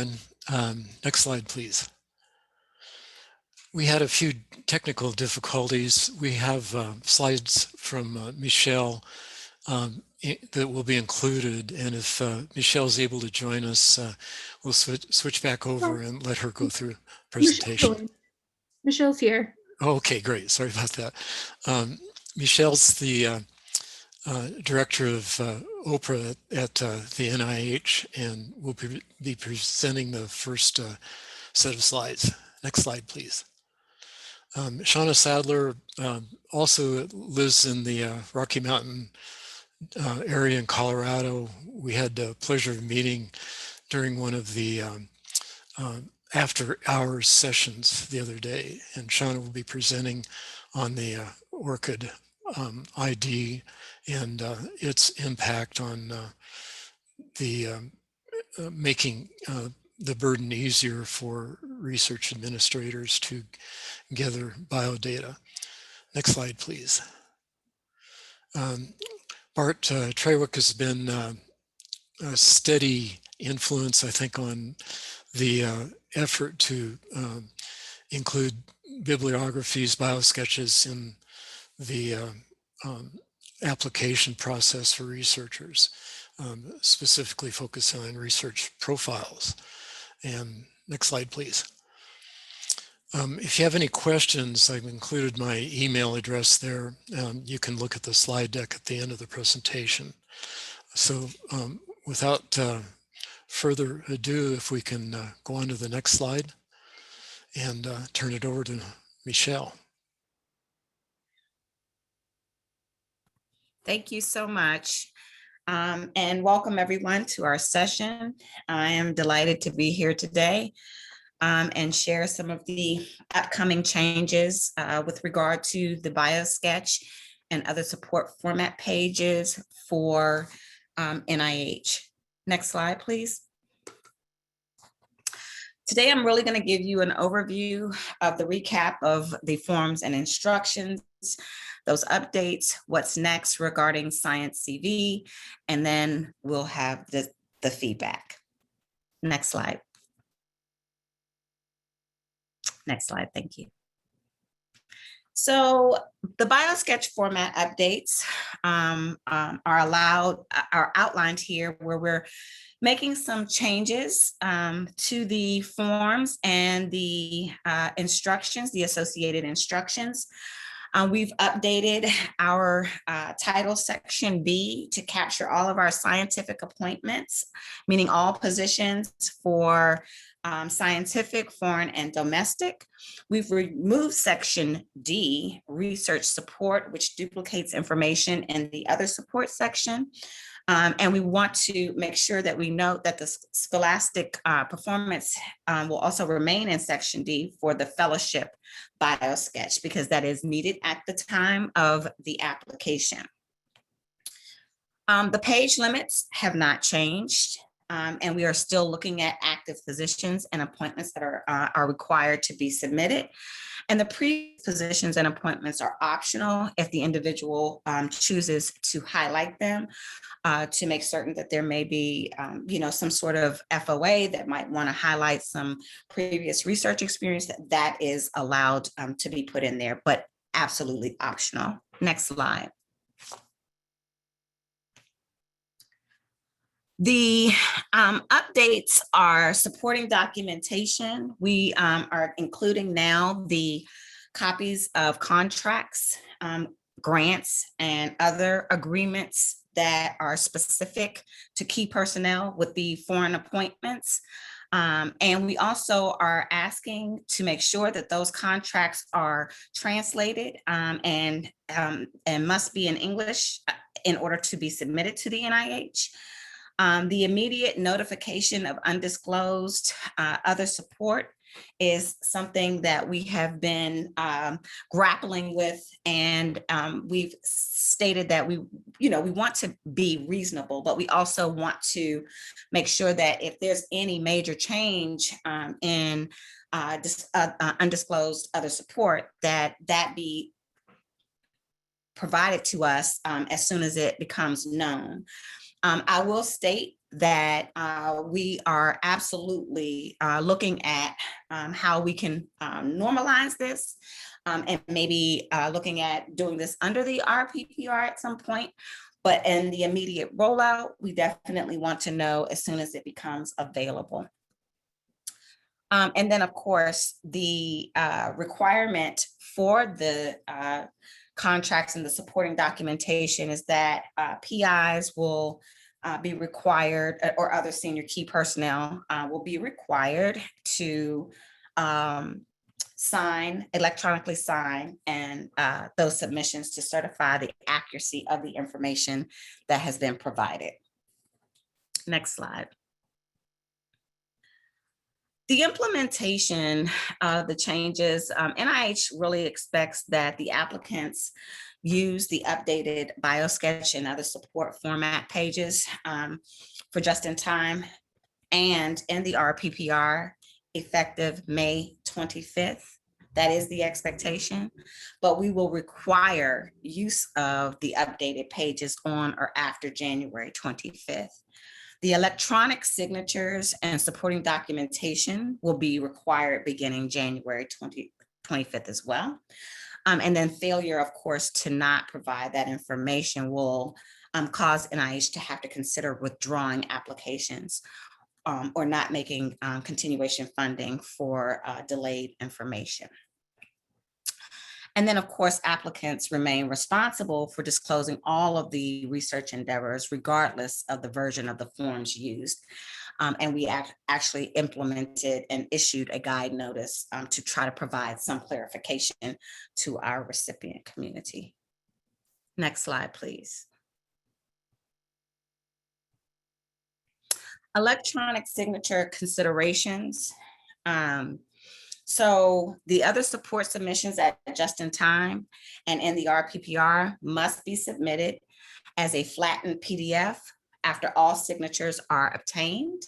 everyone. Next slide, please. We had a few technical difficulties. We have slides from Michelle that will be included, and if Michelle is able to join us, we'll switch back over and let her go through presentation. Michelle's here. Oh, okay, great. Sorry about that. Michelle's the director of OPRA at the NIH, and will be presenting the first set of slides. Next slide, please. Shauna Sadler also lives in the Rocky Mountain area in Colorado. We had the pleasure of meeting during one of the after hours sessions the other day, and Shauna will be presenting on the ORcid ID and its impact on the making the burden easier for research administrators to gather biodata. Next slide, please. Bart Trawick has been a steady influence, I think, on the effort to include bibliographies, biosketches in the application process for researchers, specifically focusing on research profiles. And next slide, please. If you have any questions, I've included my email address there. You can look at the slide deck at the end of the presentation. So without further ado, if we can go on to the next slide and turn it over to Michelle. Thank you so much. And welcome everyone to our session. I am delighted to be here today and share some of the upcoming changes with regard to the Biosketch and other support format pages for NIH. Next slide, please. Today, I'm really going to give you an overview of the recap of the forms and instructions, those updates, what's next regarding SciENcv, and then we'll have the feedback. Next slide. Next slide, thank you. So the Biosketch format updates are outlined here, where we're making some changes to the forms and the instructions, the associated instructions. We've updated our title section B to capture all of our scientific appointments, meaning all positions for scientific, foreign, and domestic. We've removed section D, research support, which duplicates information in the other support section. And we want to make sure that we note that the scholastic performance will also remain in section D for the fellowship Biosketch, because that is needed at the time of the application. The page limits have not changed. And we are still looking at active positions and appointments that are required to be submitted. And the pre-positions and appointments are optional if the individual chooses to highlight them to make certain that there may be, some sort of FOA that might want to highlight some previous research experience that is allowed to be put in there, but absolutely optional. Next slide. The updates are supporting documentation. We are including now the copies of contracts, grants, and other agreements that are specific to key personnel with the foreign appointments. And we also are asking to make sure that those contracts are translated and must be in English in order to be submitted to the NIH. The immediate notification of undisclosed other support is something that we have been grappling with, and we've stated that we want to be reasonable, but we also want to make sure that if there's any major change in undisclosed other support, that be provided to us as soon as it becomes known. I will state that we are absolutely looking at how we can normalize this, and maybe looking at doing this under the RPPR at some point. But in the immediate rollout, we definitely want to know as soon as it becomes available. And then, of course, the requirement for the contracts and the supporting documentation is that PIs will be required, or other senior key personnel will be required to electronically sign and those submissions to certify the accuracy of the information that has been provided. Next slide. The implementation of the changes, NIH really expects that the applicants use the updated Biosketch and other support format pages for just in time and in the RPPR effective May 25th. That is the expectation, but we will require use of the updated pages on or after January 25th. The electronic signatures and supporting documentation will be required beginning January 25th as well. And then failure, of course, to not provide that information will cause NIH to have to consider withdrawing applications or not making continuation funding for delayed information. And then, of course, applicants remain responsible for disclosing all of the research endeavors, regardless of the version of the forms used. And we actually implemented and issued a guide notice to try to provide some clarification to our recipient community. Next slide, please. Electronic signature considerations. So the other support submissions at just in time and in the RPPR must be submitted as a flattened PDF after all signatures are obtained.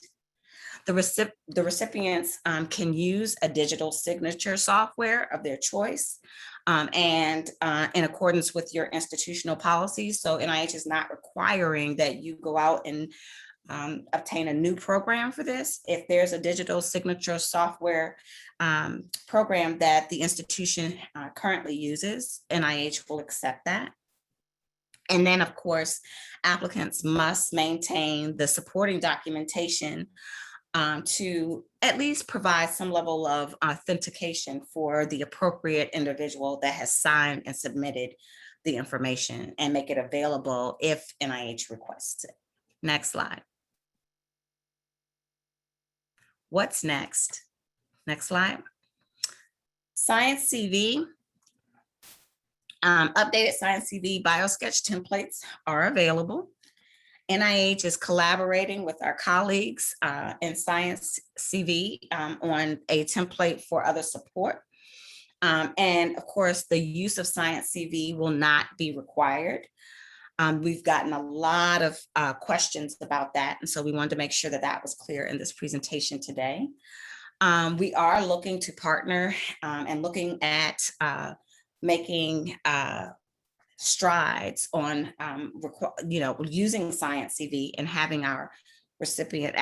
The recipients can use a digital signature software of their choice and in accordance with your institutional policies. So NIH is not requiring that you go out and obtain a new program for this. If there's a digital signature software program that the institution currently uses, NIH will accept that. And then, of course, applicants must maintain the supporting documentation to at least provide some level of authentication for the appropriate individual that has signed and submitted the information, and make it available if NIH requests it. Next slide. What's next? Next slide. SciENcv, updated SciENcv Biosketch templates are available. NIH is collaborating with our colleagues in SciENcv on a template for other support. And of course, the use of SciENcv will not be required. We've gotten a lot of questions about that, and so we wanted to make sure that that was clear in this presentation today. We are looking to partner and looking at making strides on using SciENcv and having our recipient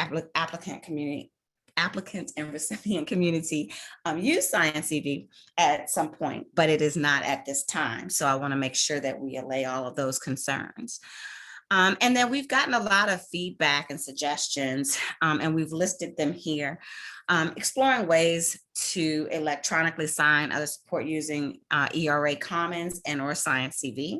applicant and recipient community use SciENcv at some point, but it is not at this time. So I want to make sure that we allay all of those concerns. And then we've gotten a lot of feedback and suggestions, and we've listed them here, exploring ways to electronically sign other support using eRA Commons and or SciENcv.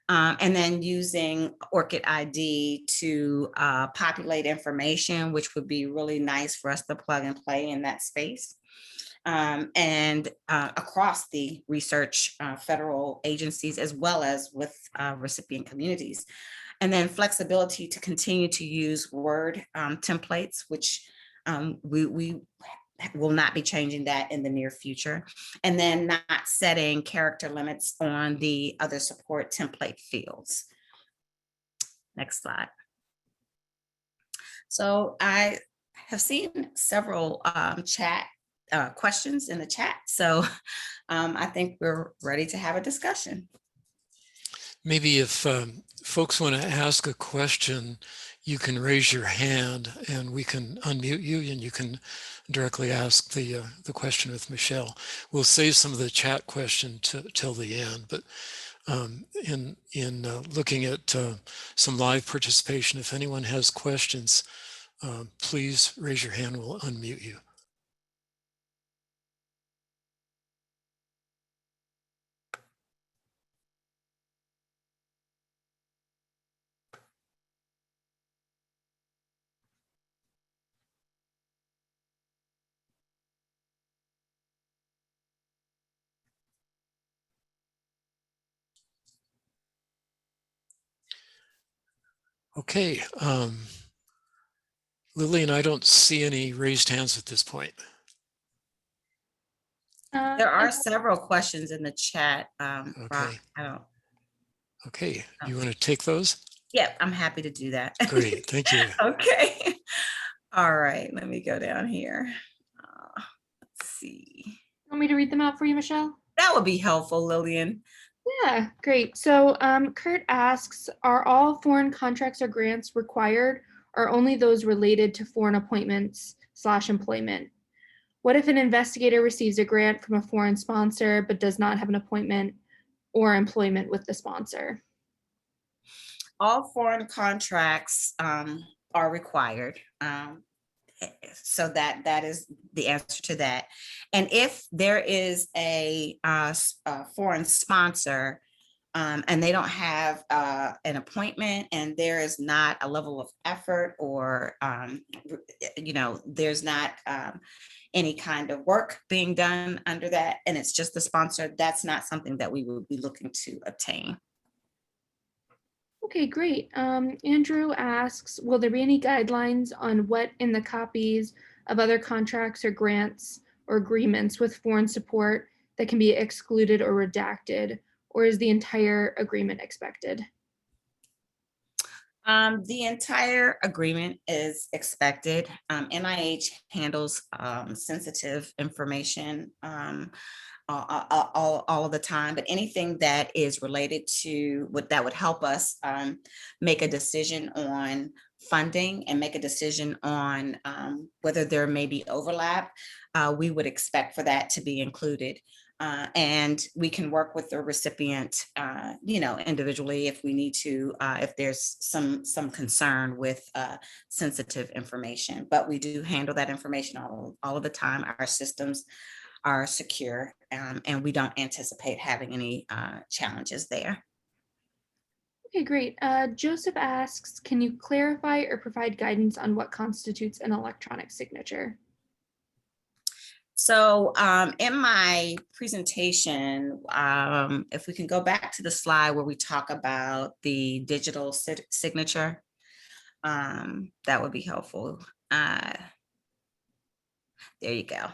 And then using ORcid ID to populate information, which would be really nice for us to plug and play in that space. And across the research federal agencies, as well as with recipient communities. And then flexibility to continue to use Word templates, which we will not be changing that in the near future. And then not setting character limits on the other support template fields. Next slide. So I have seen several questions in the chat. So I think we're ready to have a discussion. Maybe if folks want to ask a question, you can raise your hand and we can unmute you and you can directly ask the question with Michelle. We'll save some of the chat question till the end, but in looking at some live participation, if anyone has questions, please raise your hand, we'll unmute you. Okay, Lillian, I don't see any raised hands at this point. There are several questions in the chat. Okay. I don't. Okay, you want to take those? Yep, I'm happy to do that. Great, thank you. Okay. All right, let me go down here. Let's see. Want me to read them out for you, Michelle? That would be helpful, Lillian. Yeah, great. So Kurt asks, are all foreign contracts or grants required, or only those related to foreign appointments/employment? What if an investigator receives a grant from a foreign sponsor but does not have an appointment or employment with the sponsor? All foreign contracts are required. So that is the answer to that. And if there is a foreign sponsor and they don't have an appointment and there is not a level of effort or, there's not any kind of work being done under that, and it's just the sponsor, that's not something that we would be looking to obtain. Okay, great. Andrew asks, will there be any guidelines on what in the copies of other contracts or grants or agreements with foreign support that can be excluded or redacted, or is the entire agreement expected? The entire agreement is expected. NIH handles sensitive information all of the time, but anything that is related to what that would help us make a decision on funding and make a decision on whether there may be overlap, we would expect for that to be included. And we can work with the recipient, individually if we need to, if there's some concern with sensitive information. But we do handle that information all of the time. Our systems are secure, and we don't anticipate having any challenges there. Okay, great. Joseph asks, can you clarify or provide guidance on what constitutes an electronic signature? So in my presentation, if we can go back to the slide where we talk about the digital signature, that would be helpful. There you go.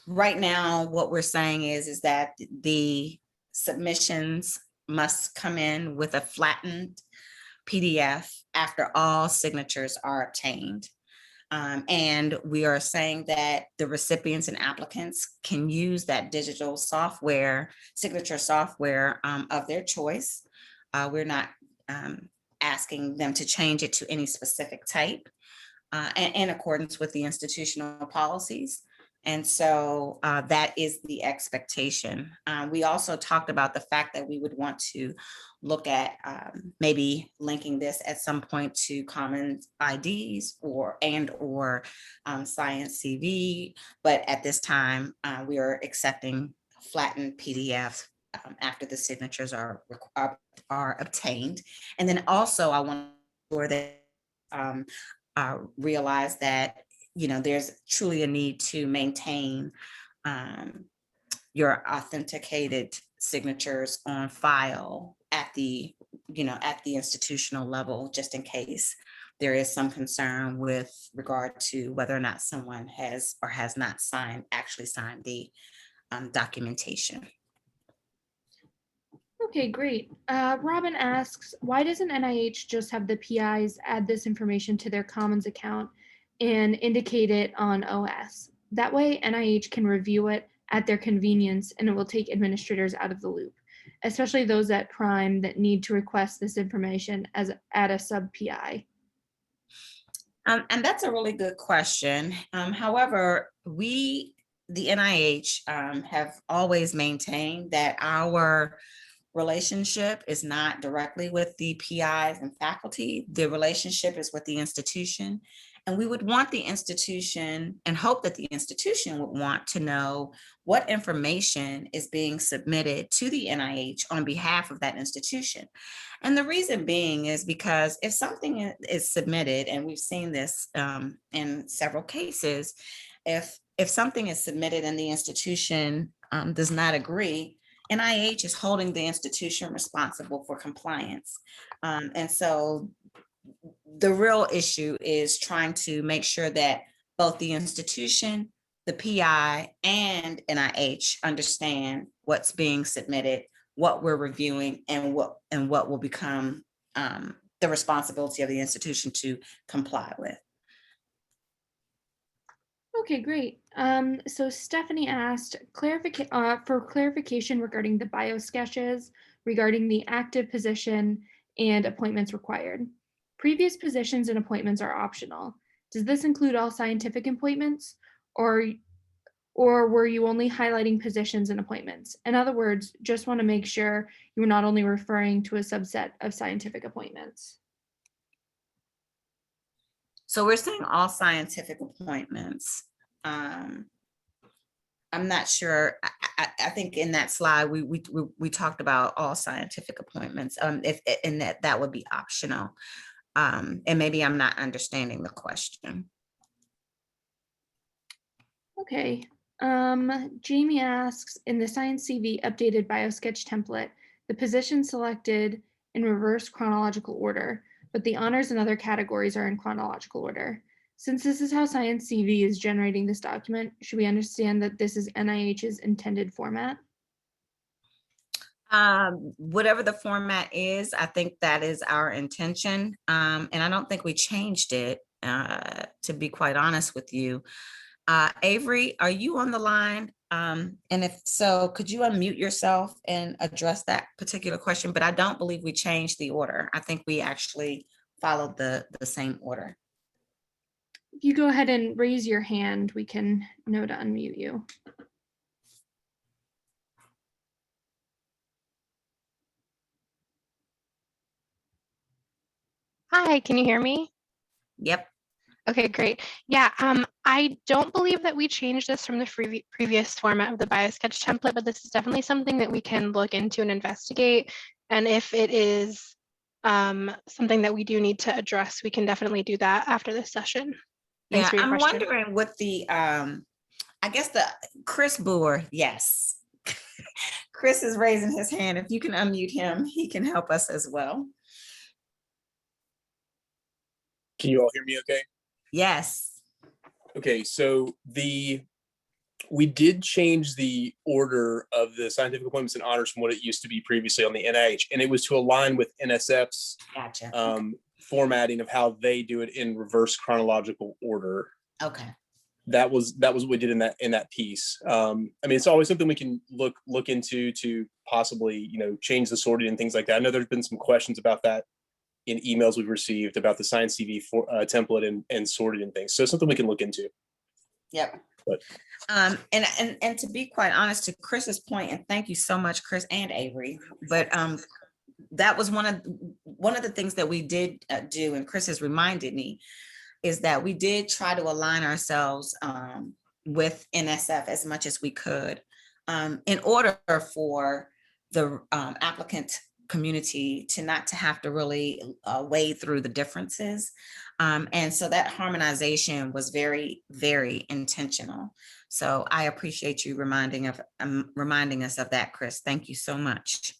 Right now, what we're saying is that the submissions must come in with a flattened PDF after all signatures are obtained. And we are saying that the recipients and applicants can use that digital software, signature software of their choice. We're not asking them to change it to any specific type in accordance with the institutional policies. And so that is the expectation. We also talked about the fact that we would want to look at maybe linking this at some point to common IDs or SciENcv, but at this time we are accepting flattened PDF after the signatures are obtained. And then also I want to realize that there's truly a need to maintain your authenticated signatures on file at the institutional level, just in case there is some concern with regard to whether or not someone has or has not actually signed the documentation. Okay, great. Robin asks, why doesn't NIH just have the PIs add this information to their Commons account and indicate it on OS? That way NIH can review it at their convenience and it will take administrators out of the loop. especially those at Prime that need to request this information as at a sub-PI? And that's a really good question. However, the NIH have always maintained that our relationship is not directly with the PIs and faculty. The relationship is with the institution. And we would want the institution and hope that the institution would want to know what information is being submitted to the NIH on behalf of that institution. And the reason being is because if something is submitted, and we've seen this in several cases, if something is submitted and the institution does not agree, NIH is holding the institution responsible for compliance. And so the real issue is trying to make sure that both the institution, the PI, and NIH understand what's being submitted, what we're reviewing, and what will become the responsibility of the institution to comply with. Okay, great. So Stephanie asked for clarification regarding the biosketches regarding the active position and appointments required. Previous positions and appointments are optional. Does this include all scientific appointments, or were you only highlighting positions and appointments? In other words, just want to make sure you were not only referring to a subset of scientific appointments. So we're saying all scientific appointments. I'm not sure. I think in that slide we talked about all scientific appointments. And that would be optional. And maybe I'm not understanding the question. Okay. Jamie asks, in the SciENcv updated Biosketch template, the position selected in reverse chronological order, but the honors and other categories are in chronological order. Since this is how SciENcv is generating this document, should we understand that this is NIH's intended format? Whatever the format is, I think that is our intention. And I don't think we changed it, to be quite honest with you. Avery, are you on the line? And if so, could you unmute yourself and address that particular question? But I don't believe we changed the order. I think we actually followed the same order. If you go ahead and raise your hand, we can know to unmute you. Hi, can you hear me? Yep. Okay, great. Yeah, I don't believe that we changed this from the previous format of the Biosketch template, but this is definitely something that we can look into and investigate. And if it is something that we do need to address, we can definitely do that after this session. Thanks for your question. Wondering what the, I guess the Chris Boer, yes. Chris is raising his hand. If you can unmute him, he can help us as well. Can you all hear me okay? Yes. Okay, so we did change the order of the scientific appointments and honors from what it used to be previously on the NIH, and it was to align with NSF's formatting of how they do it in reverse chronological order. Okay. That was what we did in that piece. I mean, it's always something we can look into to possibly, change the sorting and things like that. I know there's been some questions about that in emails we've received about the SciENcv template and sorting and things. So it's something we can look into. Yep. But and to be quite honest, to Chris's point, and thank you so much, Chris and Avery. But that was one of the things that we did do, and Chris has reminded me, is that we did try to align ourselves with NSF as much as we could in order for the applicant community to not to have to really wade through the differences. And so that harmonization was very, very intentional. So I appreciate you reminding us of that, Chris. Thank you so much.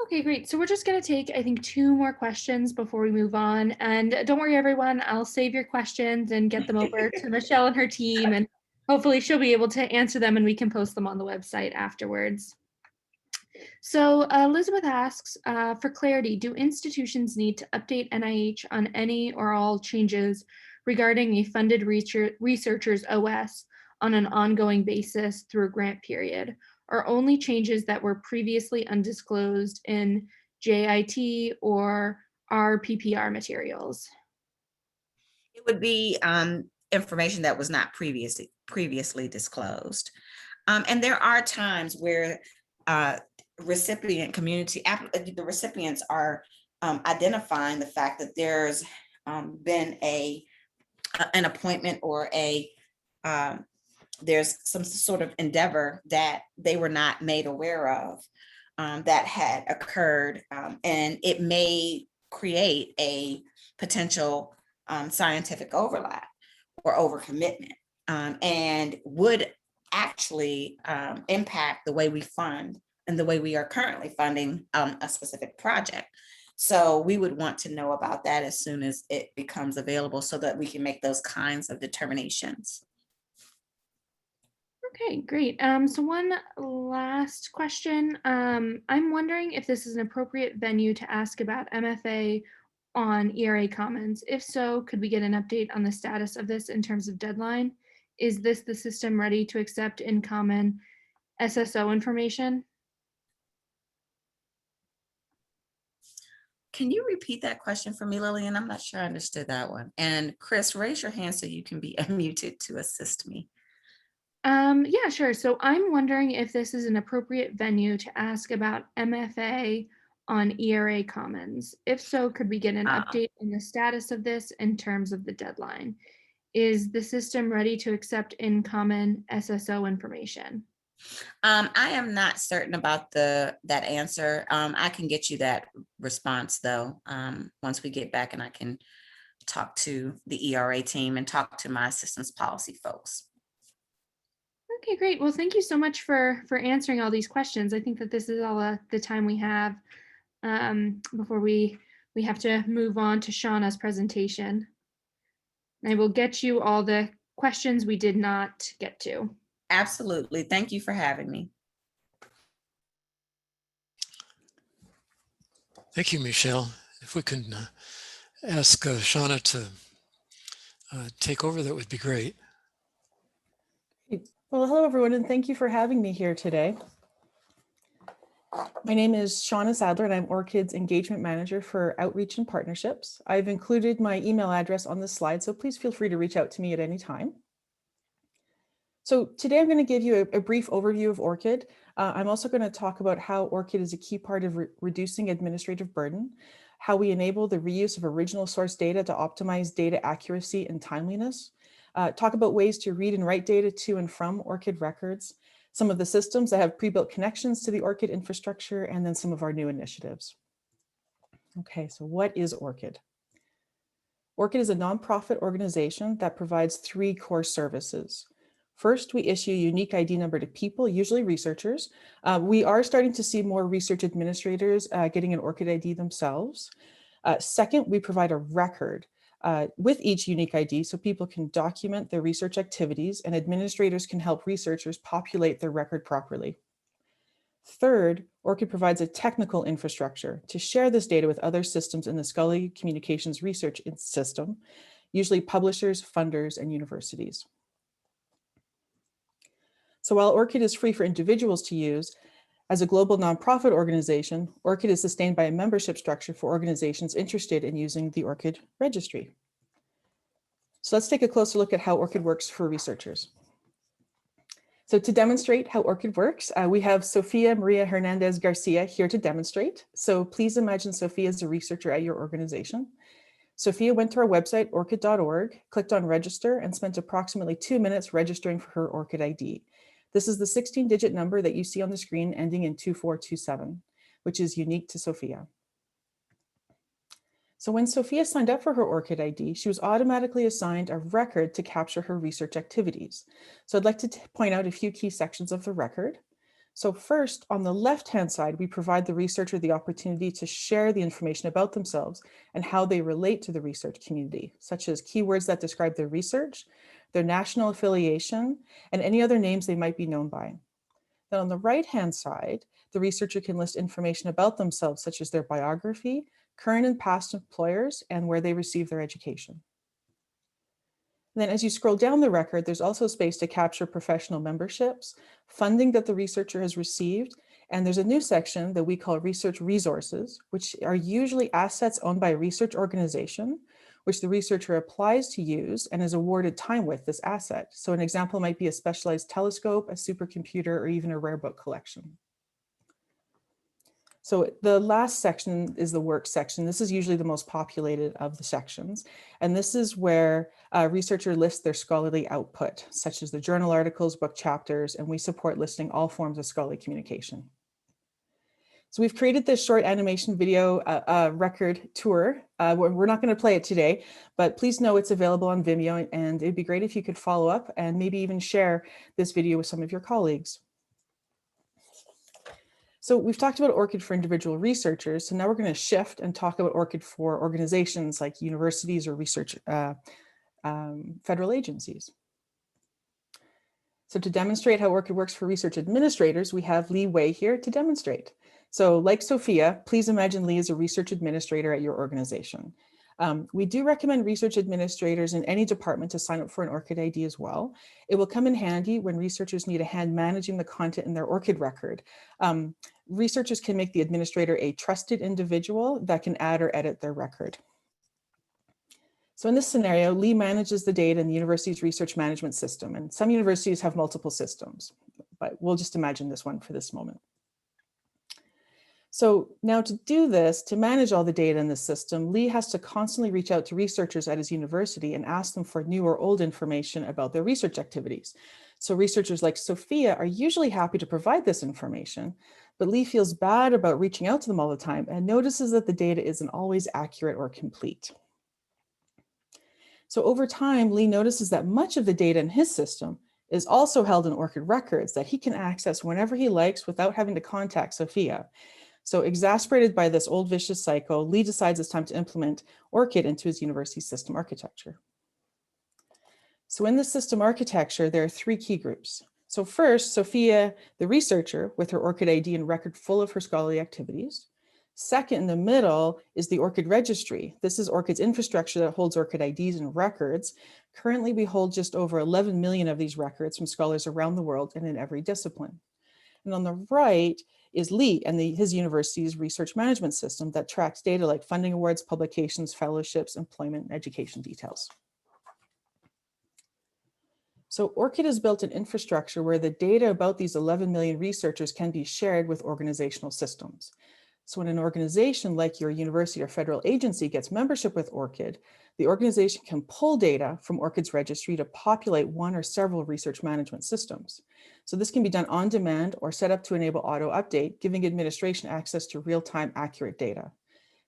Okay, great. So we're just going to take, I think, 2 more questions before we move on. And don't worry, everyone, I'll save your questions and get them over to Michelle and her team. And hopefully she'll be able to answer them and we can post them on the website afterwards. So Elizabeth asks, for clarity, do institutions need to update NIH on any or all changes regarding a funded researcher's OS on an ongoing basis through a grant period? are only changes that were previously undisclosed in JIT or RPPR materials? It would be information that was not previously disclosed. And there are times where recipient community, the recipients are identifying the fact that there's been an appointment or there's some sort of endeavor that they were not made aware of that had occurred, and it may create a potential scientific overlap or overcommitment, and would actually impact the way we fund and the way we are currently funding a specific project. So we would want to know about that as soon as it becomes available so that we can make those kinds of determinations. Okay, great. So one last question. I'm wondering if this is an appropriate venue to ask about MFA on eRA Commons. If so, could we get an update on the status of this in terms of deadline? Is this the system ready to accept in common SSO information? Can you repeat that question for me, Lillian? I'm not sure I understood that one. And Chris, raise your hand so you can be unmuted to assist me. Yeah, sure. So I'm wondering if this is an appropriate venue to ask about MFA on eRA Commons. If so, could we get an update on the status of this in terms of the deadline? Is the system ready to accept in common SSO information? I am not certain about that answer. I can get you that response though, once we get back, and I can talk to the eRA team and talk to my systems policy folks. Okay, great. Well, thank you so much for answering all these questions. I think that this is all the time we have before we have to move on to Shauna's presentation. I will get you all the questions we did not get to. Absolutely. Thank you for having me. Thank you, Michelle. If we can ask Shauna to take over, that would be great. Well, hello, everyone, and thank you for having me here today. My name is Shauna Sadler, and I'm ORCID's Engagement Manager for Outreach and Partnerships. I've included my email address on this slide, so please feel free to reach out to me at any time. So today I'm going to give you a brief overview of ORCID. I'm also going to talk about how ORCID is a key part of reducing administrative burden, how we enable the reuse of original source data to optimize data accuracy and timeliness, talk about ways to read and write data to and from ORCID records, some of the systems that have pre-built connections to the ORCID infrastructure, and then some of our new initiatives. Okay, so what is ORCID? ORCID is a nonprofit organization that provides 3 core services. First, we issue a unique ID number to people, usually researchers. We are starting to see more research administrators getting an ORCID ID themselves. Second, we provide a record with each unique ID so people can document their research activities and administrators can help researchers populate their record properly. Third, ORCID provides a technical infrastructure to share this data with other systems in the scholarly communications research system, usually publishers, funders, and universities. So while ORCID is free for individuals to use, as a global nonprofit organization, ORCID is sustained by a membership structure for organizations interested in using the ORCID registry. So let's take a closer look at how ORCID works for researchers. So to demonstrate how ORCID works, we have Sofia Maria Hernandez Garcia here to demonstrate. So please imagine Sofia is a researcher at your organization. Sofia went to our website, orcid.org, clicked on register, and spent approximately 2 minutes registering for her ORCID ID. This is the 16-digit number that you see on the screen ending in 2427, which is unique to Sofia. So when Sofia signed up for her ORCID ID, she was automatically assigned a record to capture her research activities. So I'd like to point out a few key sections of the record. So first, on the left-hand side, we provide the researcher the opportunity to share the information about themselves and how they relate to the research community, such as keywords that describe their research, their national affiliation, and any other names they might be known by. Then on the right-hand side, the researcher can list information about themselves, such as their biography, current and past employers, and where they receive their education. And then as you scroll down the record, there's also space to capture professional memberships, funding that the researcher has received, and there's a new section that we call research resources, which are usually assets owned by a research organization, which the researcher applies to use and is awarded time with this asset. So an example might be a specialized telescope, a supercomputer, or even a rare book collection. So the last section is the work section. This is usually the most populated of the sections. And this is where a researcher lists their scholarly output, such as the journal articles, book chapters, and we support listing all forms of scholarly communication. So we've created this short animation video record tour. We're not going to play it today, but please know it's available on Vimeo, and it'd be great if you could follow up and maybe even share this video with some of your colleagues. So we've talked about ORCID for individual researchers. So now we're going to shift and talk about ORCID for organizations like universities or research federal agencies. So to demonstrate how ORCID works for research administrators, we have Lee Wei here to demonstrate. So like Sophia, please imagine Lee is a research administrator at your organization. We do recommend research administrators in any department to sign up for an ORCID ID as well. It will come in handy when researchers need a hand managing the content in their ORCID record. Researchers can make the administrator a trusted individual that can add or edit their record. So in this scenario, Lee manages the data in the university's research management system, and some universities have multiple systems, but we'll just imagine this one for this moment. So now to do this, to manage all the data in the system, Lee has to constantly reach out to researchers at his university and ask them for new or old information about their research activities. So researchers like Sophia are usually happy to provide this information, but Lee feels bad about reaching out to them all the time and notices that the data isn't always accurate or complete. So over time, Lee notices that much of the data in his system is also held in ORCID records that he can access whenever he likes without having to contact Sophia. So exasperated by this old vicious cycle, Lee decides it's time to implement ORCID into his university system architecture. So in the system architecture, there are three key groups. So first, Sophia, the researcher, with her ORCID ID and record full of her scholarly activities. Second, in the middle, is the ORCID registry. This is ORCID's infrastructure that holds ORCID IDs and records. Currently, we hold just over 11 million of these records from scholars around the world and in every discipline. And on the right is Lee and his university's research management system that tracks data like funding awards, publications, fellowships, employment, and education details. So ORCID has built an infrastructure where the data about these 11 million researchers can be shared with organizational systems. So when an organization like your university or federal agency gets membership with ORCID, the organization can pull data from ORCID's registry to populate one or several research management systems. So this can be done on demand or set up to enable auto update, giving administration access to real-time accurate data.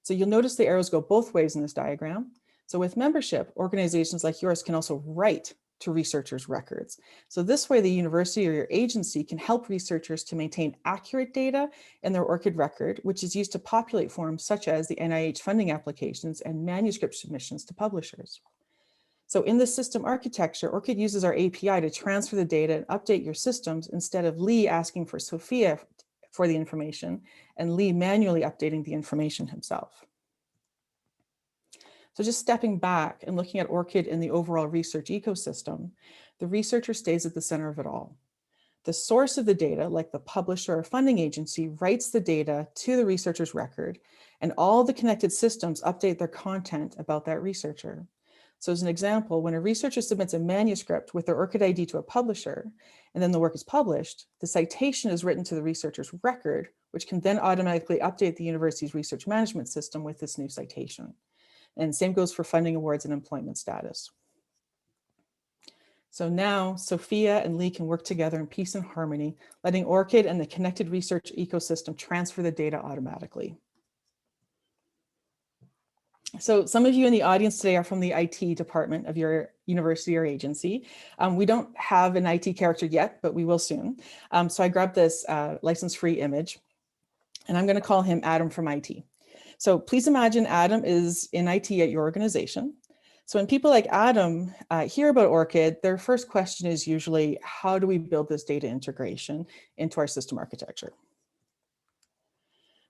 So you'll notice the arrows go both ways in this diagram. So with membership, organizations like yours can also write to researchers' records. So this way, the university or your agency can help researchers to maintain accurate data in their ORCID record, which is used to populate forms such as the NIH funding applications and manuscript submissions to publishers. So in the system architecture, ORCID uses our API to transfer the data and update your systems instead of Lee asking for Sophia for the information and Lee manually updating the information himself. So just stepping back and looking at ORCID in the overall research ecosystem, the researcher stays at the center of it all. The source of the data, like the publisher or funding agency, writes the data to the researcher's record, and all the connected systems update their content about that researcher. So as an example, when a researcher submits a manuscript with their ORCID ID to a publisher, and then the work is published, the citation is written to the researcher's record, which can then automatically update the university's research management system with this new citation. And same goes for funding awards and employment status. So now Sophia and Lee can work together in peace and harmony, letting ORCID and the connected research ecosystem transfer the data automatically. So some of you in the audience today are from the IT department of your university or agency. We don't have an IT character yet, but we will soon. So I grabbed this license-free image, and I'm going to call him Adam from IT. So please imagine Adam is in IT at your organization. So when people like Adam hear about ORCID, their first question is usually, how do we build this data integration into our system architecture?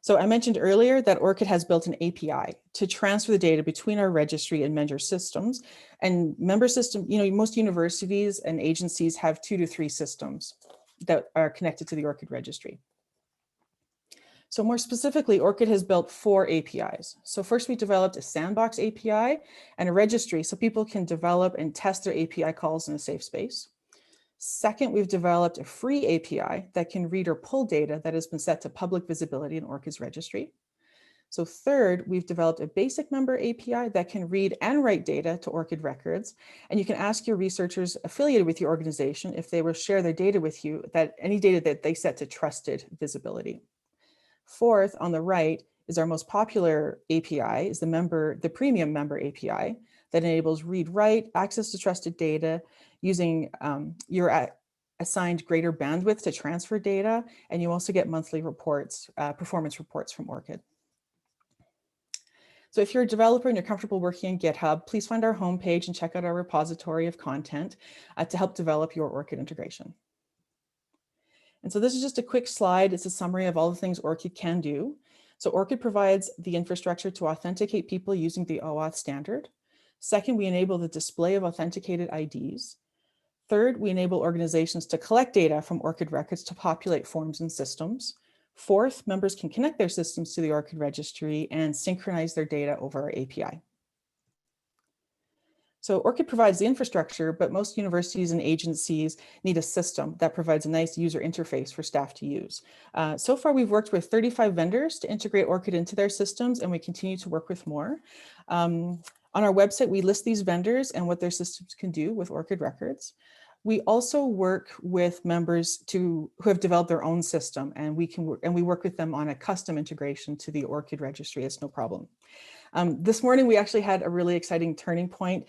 So I mentioned earlier that ORCID has built an API to transfer the data between our registry and member systems. And member system, most universities and agencies have 2 to 3 systems that are connected to the ORCID registry. So more specifically, ORCID has built 4 APIs. So first we developed a sandbox API and a registry so people can develop and test their API calls in a safe space. Second, we've developed a free API that can read or pull data that has been set to public visibility in ORCID's registry. So third, we've developed a basic member API that can read and write data to ORCID records. And you can ask your researchers affiliated with your organization if they will share their data with you, that any data that they set to trusted visibility. Fourth, on the right, is our most popular API, is the premium member API that enables read-write, access to trusted data using your assigned greater bandwidth to transfer data. And you also get monthly reports, performance reports from ORCID. So if you're a developer and you're comfortable working in GitHub, please find our homepage and check out our repository of content to help develop your ORCID integration. And so this is just a quick slide. It's a summary of all the things ORCID can do. So ORCID provides the infrastructure to authenticate people using the OAuth standard. Second, we enable the display of authenticated IDs. Third, we enable organizations to collect data from ORCID records to populate forms and systems. Fourth, members can connect their systems to the ORCID registry and synchronize their data over our API. So ORCID provides the infrastructure, but most universities and agencies need a system that provides a nice user interface for staff to use. So far, we've worked with 35 vendors to integrate ORCID into their systems, and we continue to work with more. On our website, we list these vendors and what their systems can do with ORCID records. We also work with members who have developed their own system, and we work with them on a custom integration to the ORCID registry. It's no problem. This morning, we actually had a really exciting turning point.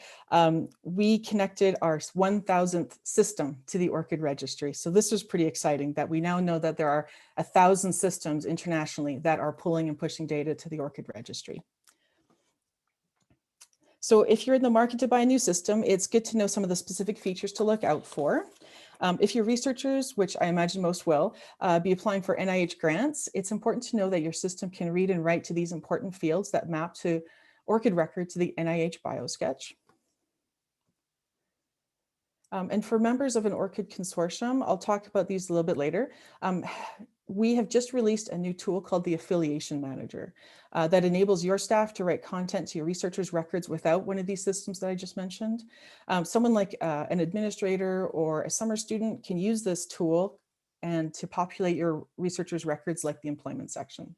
We connected our 1,000th system to the ORCID registry. So this was pretty exciting that we now know that there are 1,000 systems internationally that are pulling and pushing data to the ORCID registry. So if you're in the market to buy a new system, it's good to know some of the specific features to look out for. If your researchers, which I imagine most will, be applying for NIH grants, it's important to know that your system can read and write to these important fields that map to ORCID record to the NIH Biosketch. And for members of an ORCID consortium, I'll talk about these a little bit later. We have just released a new tool called the Affiliation Manager that enables your staff to write content to your researchers' records without one of these systems that I just mentioned. Someone like an administrator or a summer student can use this tool and to populate your researchers' records like the employment section.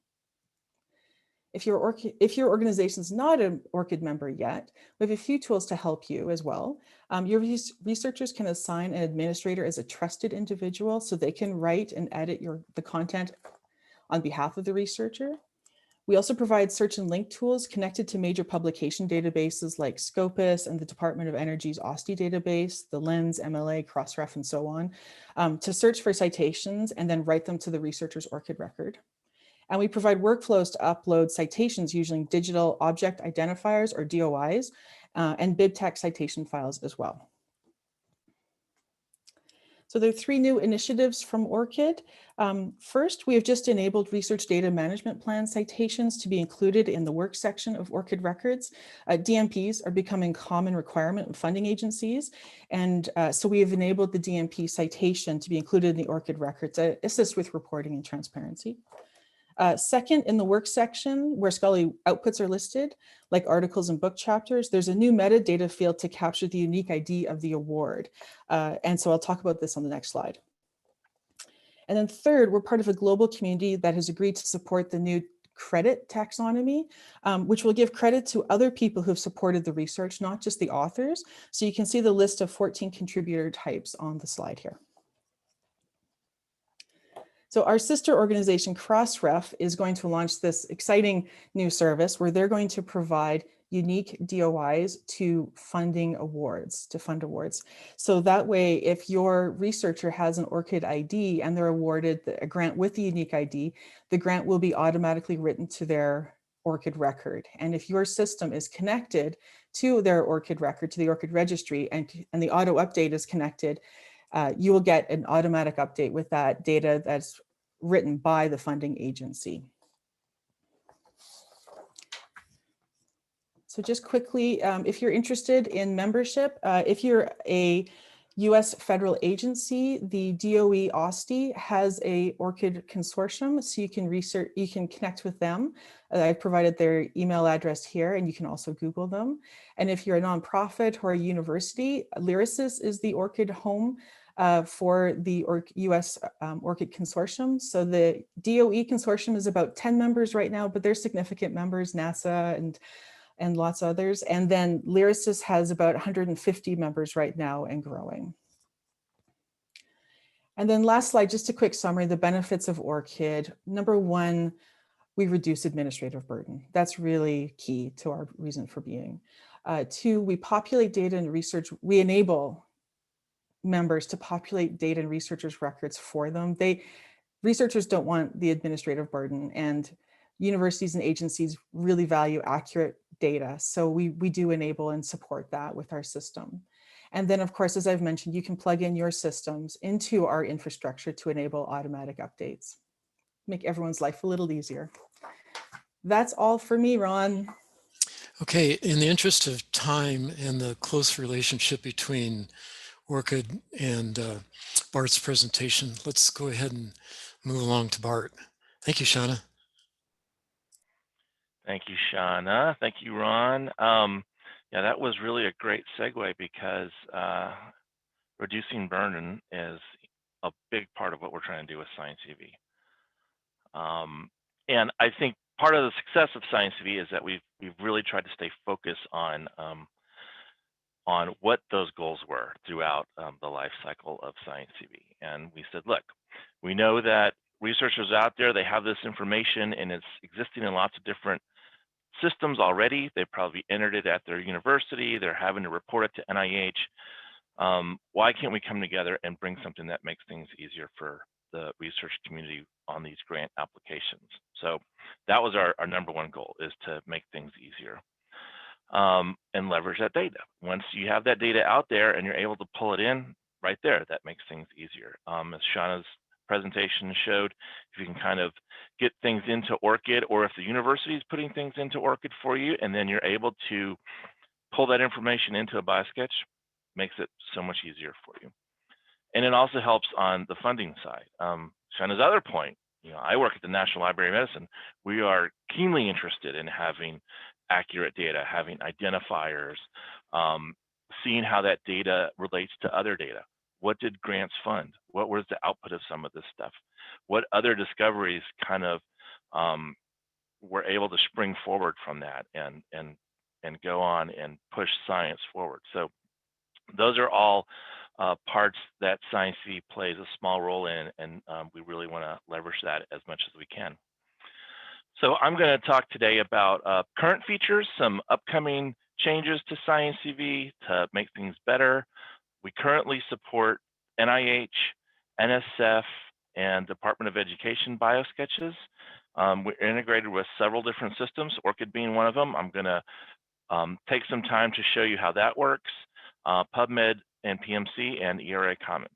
If your organization is not an ORCID member yet, we have a few tools to help you as well. Your researchers can assign an administrator as a trusted individual so they can write and edit the content on behalf of the researcher. We also provide search and link tools connected to major publication databases like Scopus and the Department of Energy's OSTI database, the Lens, MLA, Crossref, and so on, to search for citations and then write them to the researcher's ORCID record. And we provide workflows to upload citations using digital object identifiers or DOIs and BibTeX citation files as well. So there are 3 new initiatives from ORCID. First, we have just enabled research data management plan citations to be included in the work section of ORCID records. DMPs are becoming common requirement in funding agencies. And so we have enabled the DMP citation to be included in the ORCID records to assist with reporting and transparency. Second, in the work section where scholarly outputs are listed, like articles and book chapters, there's a new metadata field to capture the unique ID of the award. And so I'll talk about this on the next slide. And then third, we're part of a global community that has agreed to support the new credit taxonomy, which will give credit to other people who have supported the research, not just the authors. So you can see the list of 14 contributor types on the slide here. So our sister organization, Crossref, is going to launch this exciting new service where they're going to provide unique DOIs to funding awards, to fund awards. So that way, if your researcher has an ORCID ID and they're awarded a grant with the unique ID, the grant will be automatically written to their ORCID record. And if your system is connected to their ORCID record, to the ORCID registry, and the auto update is connected, you will get an automatic update with that data that's written by the funding agency. So just quickly, if you're interested in membership, if you're a US federal agency, the DOE OSTI has a ORCID consortium, so you can connect with them. I've provided their email address here, and you can also Google them. And if you're a nonprofit or a university, Lyrasis is the ORCID home for the US ORCID consortium. So the DOE consortium is about 10 members right now, but they're significant members, NASA and lots of others. And then Lyrasis has about 150 members right now and growing. And then last slide, just a quick summary, the benefits of ORCID. Number one, we reduce administrative burden. That's really key to our reason for being. Two, we populate data and research. We enable members to populate data and researchers' records for them. Researchers don't want the administrative burden, and universities and agencies really value accurate data. So we do enable and support that with our system. And then, of course, as I've mentioned, you can plug in your systems into our infrastructure to enable automatic updates, make everyone's life a little easier. That's all for me, Ron. Okay, in the interest of time and the close relationship between ORCID and Bart's presentation, let's go ahead and move along to Bart. Thank you, Shauna. Thank you, Shauna. Thank you, Ron. Yeah, that was really a great segue because reducing burden is a big part of what we're trying to do with SciENcv. And I think part of the success of SciENcv is that we've really tried to stay focused on what those goals were throughout the life cycle of SciENcv. And we said, look, we know that researchers out there, they have this information and it's existing in lots of different systems already. They probably entered it at their university. They're having to report it to NIH. Why can't we come together and bring something that makes things easier for the research community on these grant applications? So that was our number one goal, is to make things easier and leverage that data. Once you have that data out there and you're able to pull it in right there, that makes things easier. As Shauna's presentation showed, if you can kind of get things into ORCID, or if the university is putting things into ORCID for you, and then you're able to pull that information into a Biosketch, makes it so much easier for you. And it also helps on the funding side. Shauna's other point, I work at the National Library of Medicine. We are keenly interested in having accurate data, having identifiers, seeing how that data relates to other data. What did grants fund? What was the output of some of this stuff? What other discoveries kind of were able to spring forward from that and go on and push science forward? So those are all parts that SciENcv plays a small role in, and we really want to leverage that as much as we can. So I'm going to talk today about current features, some upcoming changes to SciENcv to make things better. We currently support NIH, NSF, and Department of Education Biosketches. We're integrated with several different systems, ORCID being one of them. I'm going to take some time to show you how that works, Pubmed and PMC and eRA Commons.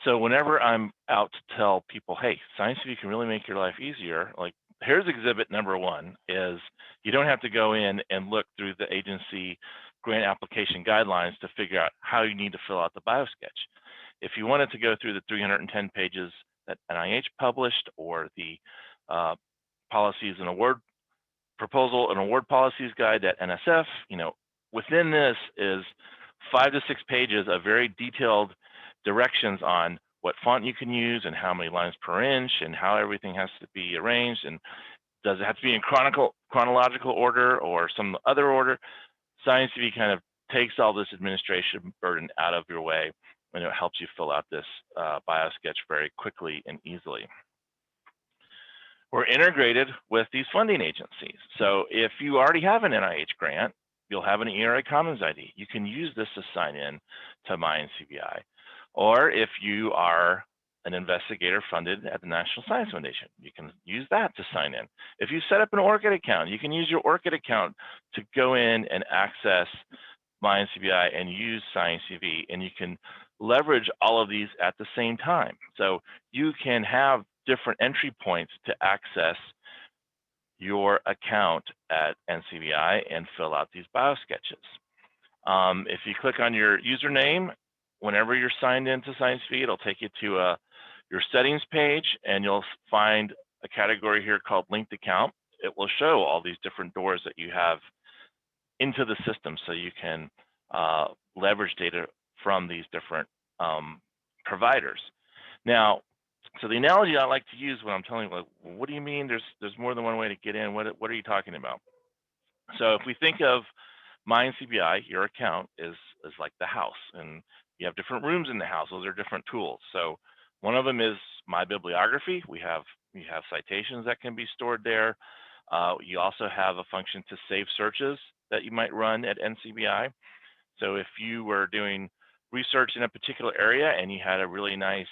So whenever I'm out to tell people, hey, SciENcv can really make your life easier, like here's exhibit number one, is you don't have to go in and look through the agency grant application guidelines to figure out how you need to fill out the Biosketch. If you wanted to go through the 310 pages that NIH published, or the policies and award proposal and award policies guide that NSF, within this is 5 to 6 pages of very detailed directions on what font you can use and how many lines per inch and how everything has to be arranged, and does it have to be in chronological order or some other order. SciENcv kind of takes all this administration burden out of your way, and it helps you fill out this Biosketch very quickly and easily. We're integrated with these funding agencies. So if you already have an NIH grant, you'll have an eRA Commons ID. You can use this to sign in to MyNCBI. Or if you are an investigator funded at the National Science Foundation, you can use that to sign in. If you set up an ORCID account, you can use your ORCID account to go in and access MyNCBI and use SciENcv, and you can leverage all of these at the same time. So you can have different entry points to access your account at NCBI and fill out these biosketches. If you click on your username, whenever you're signed into SciENcv, it'll take you to your settings page, and you'll find a category here called linked account. It will show all these different doors that you have into the system, so you can leverage data from these different providers. Now, so the analogy I like to use when I'm telling you, like, what do you mean there's more than one way to get in? What are you talking about? So if we think of SciENcv, your account is like the house, and you have different rooms in the house. Those are different tools. So one of them is My Bibliography. We have citations that can be stored there. You also have a function to save searches that you might run at NCBI. So if you were doing research in a particular area and you had a really nice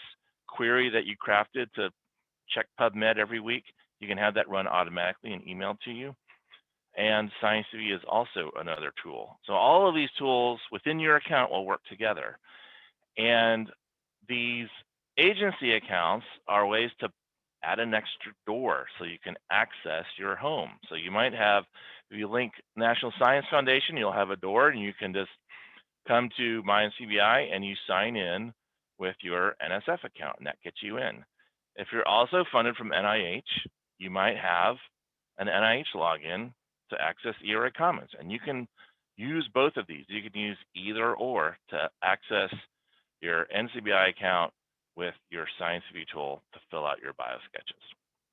query that you crafted to check Pubmed every week, you can have that run automatically and emailed to you. And SciENcv is also another tool. So all of these tools within your account will work together. And these agency accounts are ways to add an extra door so you can access your home. So you might have, if you link National Science Foundation, you'll have a door and you can just come to SciENcv and you sign in with your NSF account, and that gets you in. If you're also funded from NIH, you might have an NIH login to access eRA Commons, and you can use both of these. You can use either or to access your NCBI account with your SciENcv tool to fill out your biosketches.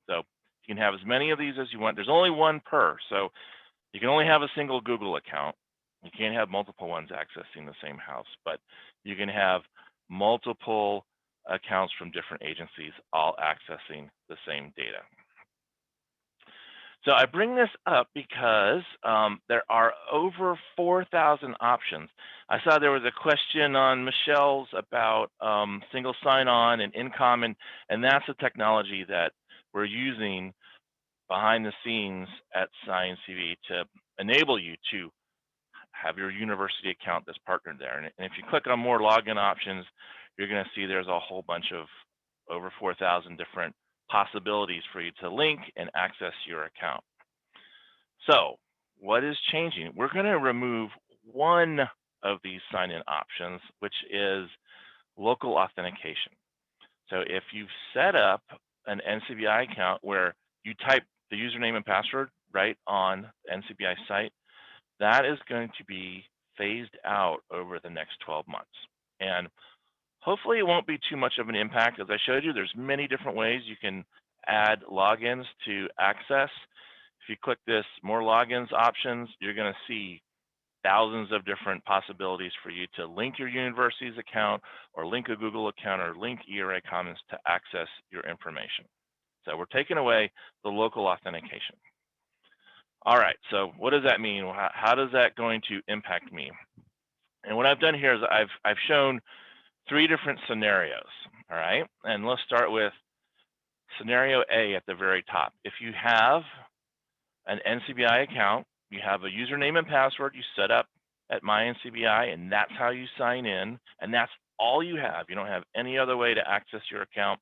So you can have as many of these as you want. There's only one per, so you can only have a single Google account. You can't have multiple ones accessing the same house, but you can have multiple accounts from different agencies all accessing the same data. So I bring this up because there are over 4,000 options. I saw there was a question on Michelle's about single sign-on and InCom, and that's a technology that we're using behind the scenes at SciENcv to enable you to have your university account that's partnered there. And if you click on more login options, you're going to see there's a whole bunch of over 4,000 different possibilities for you to link and access your account. So what is changing? We're going to remove one of these sign-in options, which is local authentication. So if you've set up an NCBI account where you type the username and password right on the NCBI site, that is going to be phased out over the next 12 months. And hopefully it won't be too much of an impact. As I showed you, there's many different ways you can add logins to access. If you click this more logins options, you're going to see thousands of different possibilities for you to link your university's account or link a Google account or link eRA Commons to access your information. So we're taking away the local authentication. All right, so what does that mean? How does that going to impact me? And what I've done here is I've shown 3 different scenarios, all right? And let's start with scenario A at the very top. If you have an NCBI account, you have a username and password you set up at SciENcv, and that's how you sign in, and that's all you have. You don't have any other way to access your account.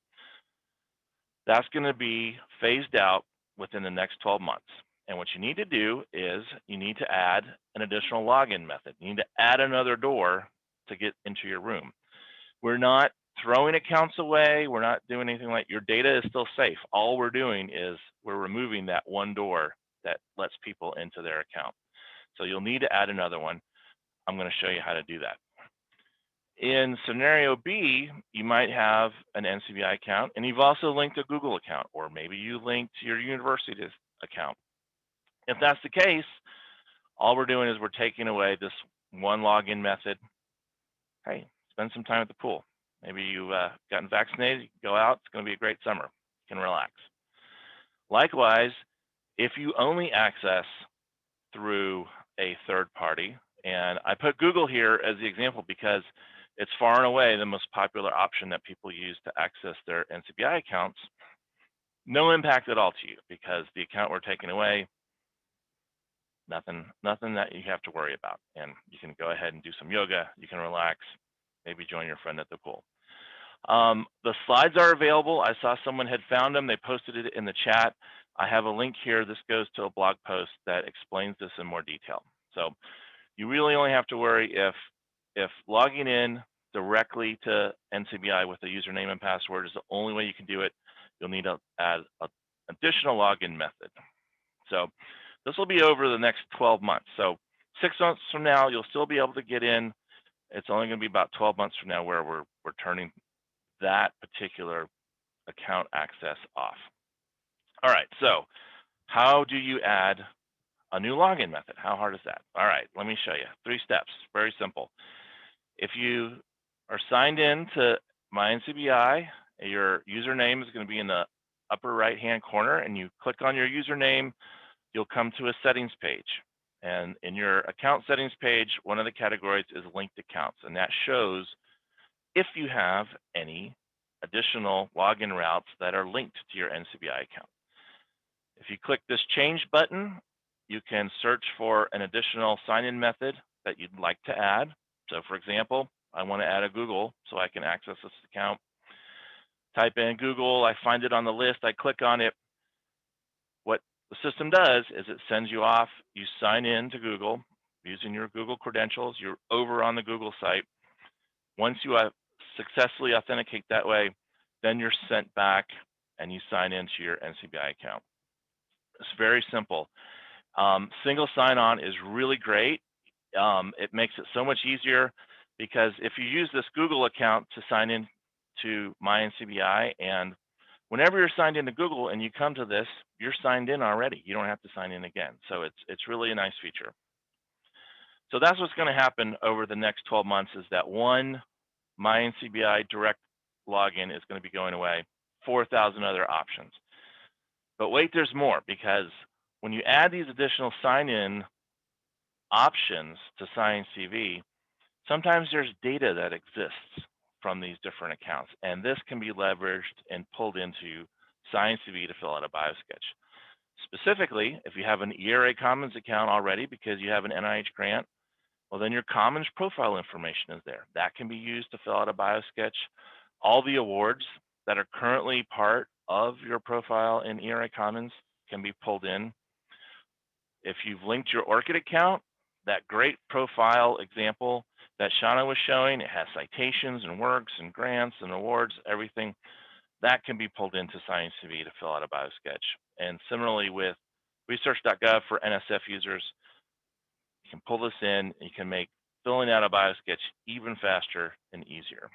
That's going to be phased out within the next 12 months. And what you need to do is you need to add an additional login method. You need to add another door to get into your room. We're not throwing accounts away. We're not doing anything like your data is still safe. All we're doing is we're removing that one door that lets people into their account. So you'll need to add another one. I'm going to show you how to do that. In scenario B, you might have an NCBI account and you've also linked a Google account, or maybe you linked your university's account. If that's the case, all we're doing is we're taking away this one login method. Hey, spend some time at the pool. Maybe you've gotten vaccinated, you can go out, it's going to be a great summer. You can relax. Likewise, if you only access through a third party, and I put Google here as the example because it's far and away the most popular option that people use to access their NCBI accounts, no impact at all to you because the account we're taking away, nothing that you have to worry about. And you can go ahead and do some yoga, you can relax, maybe join your friend at the pool. The slides are available. I saw someone had found them. They posted it in the chat. I have a link here. This goes to a blog post that explains this in more detail. So you really only have to worry if logging in directly to NCBI with a username and password is the only way you can do it. You'll need to add an additional login method. So this will be over the next 12 months. So 6 months from now, you'll still be able to get in. It's only going to be about 12 months from now where we're turning that particular account access off. All right, so how do you add a new login method? How hard is that? All right, let me show you. 3 steps, very simple. If you are signed in to MyNCBI, your username is going to be in the upper right-hand corner, and you click on your username, you'll come to a settings page. And in your account settings page, one of the categories is linked accounts, and that shows if you have any additional login routes that are linked to your NCBI account. If you click this change button, you can search for an additional sign-in method that you'd like to add. So for example, I want to add a Google so I can access this account. Type in Google, I find it on the list, I click on it. What the system does is it sends you off, you sign in to Google using your Google credentials, you're over on the Google site. Once you successfully authenticate that way, then you're sent back and you sign into your NCBI account. It's very simple. Single sign-on is really great. It makes it so much easier because if you use this Google account to sign in to MyNCBI, and whenever you're signed into Google and you come to this, you're signed in already. You don't have to sign in again. So it's really a nice feature. So that's what's going to happen over the next 12 months is that one MyNCBI direct login is going to be going away, 4,000 other options. But wait, there's more, because when you add these additional sign-in options to SciENcv, sometimes there's data that exists from these different accounts, and this can be leveraged and pulled into SciENcv to fill out a biosketch. Specifically, if you have an eRA Commons account already because you have an NIH grant, well, then your Commons profile information is there. That can be used to fill out a biosketch. All the awards that are currently part of your profile in eRA Commons can be pulled in. If you've linked your ORcid account, that great profile example that Shauna was showing, it has citations and works and grants and awards, everything, that can be pulled into SciENcv to fill out a biosketch. And similarly with research.gov for NSF users, you can pull this in, you can make filling out a biosketch even faster and easier.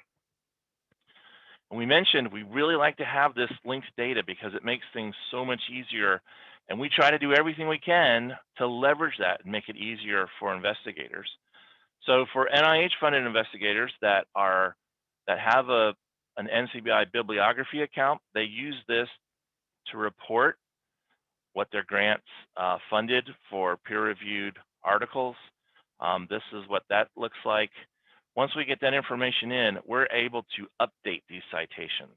And we mentioned we really like to have this linked data because it makes things so much easier, and we try to do everything we can to leverage that and make it easier for investigators. So for NIH-funded investigators that have an NCBI bibliography account, they use this to report what their grants funded for peer-reviewed articles. This is what that looks like. Once we get that information in, we're able to update these citations.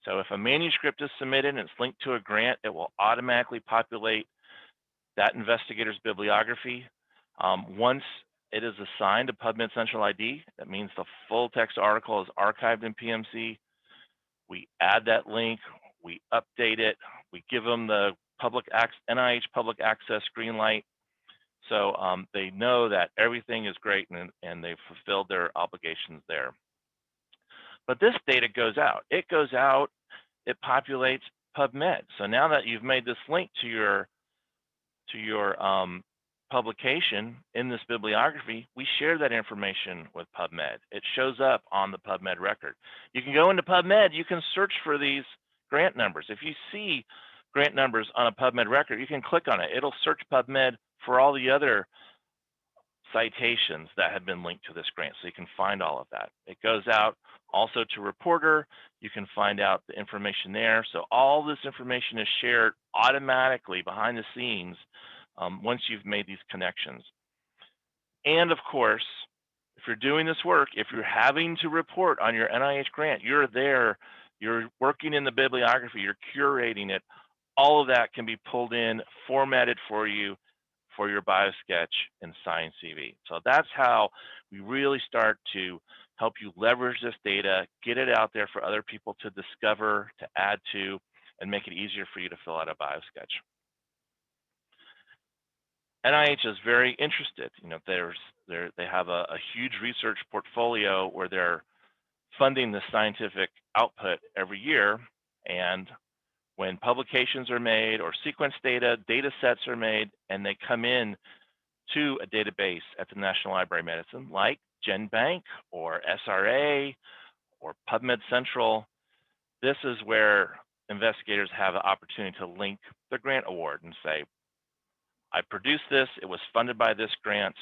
So if a manuscript is submitted and it's linked to a grant, it will automatically populate that investigator's bibliography. Once it is assigned to Pubmed Central ID, that means the full text article is archived in PMC. We add that link, we update it, we give them the NIH public access green light. So they know that everything is great and they've fulfilled their obligations there. But this data goes out. It goes out, it populates Pubmed. So now that you've made this link to your publication in this bibliography, we share that information with Pubmed. It shows up on the Pubmed record. You can go into Pubmed, you can search for these grant numbers. If you see grant numbers on a Pubmed record, you can click on it. It'll search Pubmed for all the other citations that have been linked to this grant, so you can find all of that. It goes out also to Reporter. You can find out the information there. So all this information is shared automatically behind the scenes once you've made these connections. And of course, if you're doing this work, if you're having to report on your NIH grant, you're there, you're working in the bibliography, you're curating it, all of that can be pulled in, formatted for you for your biosketch in SciENcv. So that's how we really start to help you leverage this data, get it out there for other people to discover, to add to, and make it easier for you to fill out a biosketch. NIH is very interested. You know, they have a huge research portfolio where they're funding the scientific output every year, and when publications are made or sequence data sets are made and they come in to a database at the National Library of Medicine like GenBank or SRA or Pubmed Central, this is where investigators have the opportunity to link the grant award and say, I produced this, it was funded by this grant.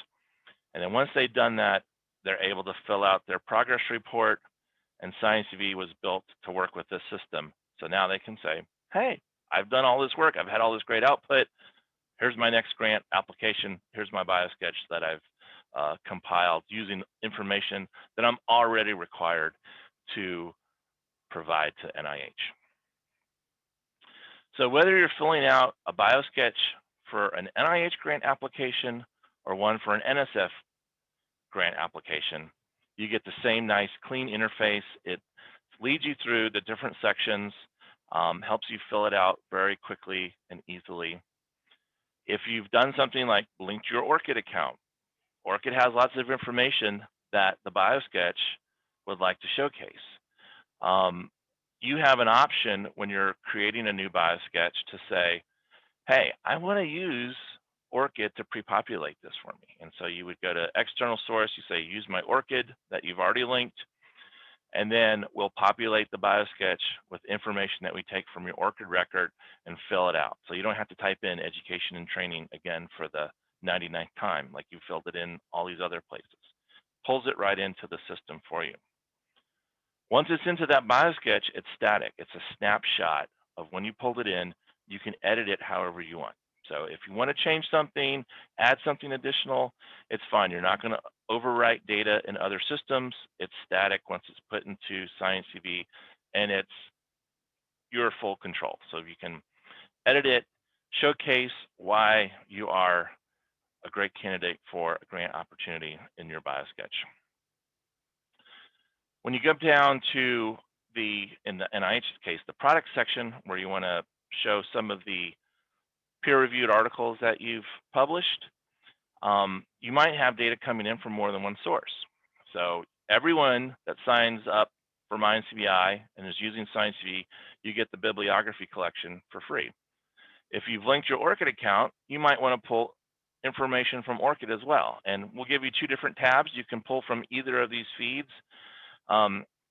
And then once they've done that, they're able to fill out their progress report, and SciENcv was built to work with this system. So now they can say, hey, I've done all this work, I've had all this great output, here's my next grant application, here's my biosketch that I've compiled using information that I'm already required to provide to NIH. So whether you're filling out a biosketch for an NIH grant application or one for an NSF grant application, you get the same nice clean interface. It leads you through the different sections, helps you fill it out very quickly and easily. If you've done something like linked your ORCID account, ORCID has lots of information that the biosketch would like to showcase. You have an option when you're creating a new biosketch to say, hey, I want to use ORCID to pre-populate this for me. And so you would go to external source, you say, use my ORCID that you've already linked, and then we'll populate the biosketch with information that we take from your ORCID record and fill it out. So you don't have to type in education and training again for the 99th time, like you filled it in all these other places. Pulls it right into the system for you. Once it's into that biosketch, it's static. It's a snapshot of when you pulled it in. You can edit it however you want. So if you want to change something, add something additional, it's fine. You're not going to overwrite data in other systems. It's static once it's put into SciENcv, and it's your full control. So you can edit it, showcase why you are a great candidate for a grant opportunity in your biosketch. When you go down to in the NIH case, the product section where you want to show some of the peer-reviewed articles that you've published, you might have data coming in from more than one source. So everyone that signs up for MyNCBI and is using SciENcv, you get the bibliography collection for free. If you've linked your ORCID account, you might want to pull information from ORCID as well. And we'll give you two different tabs. You can pull from either of these feeds.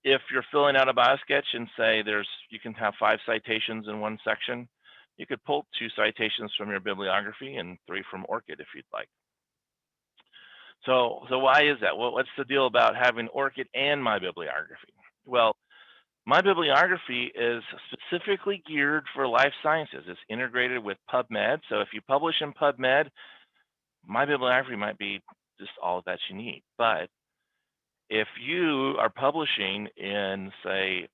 If you're filling out a biosketch and say you can have 5 citations in one section, you could pull 2 citations from your bibliography and 3 from ORCID if you'd like. So why is that? Well, what's the deal about having ORCID and my bibliography? Well, my bibliography is specifically geared for life sciences. It's integrated with Pubmed. So if you publish in Pubmed, my bibliography might be just all that you need. But if you are publishing in, say,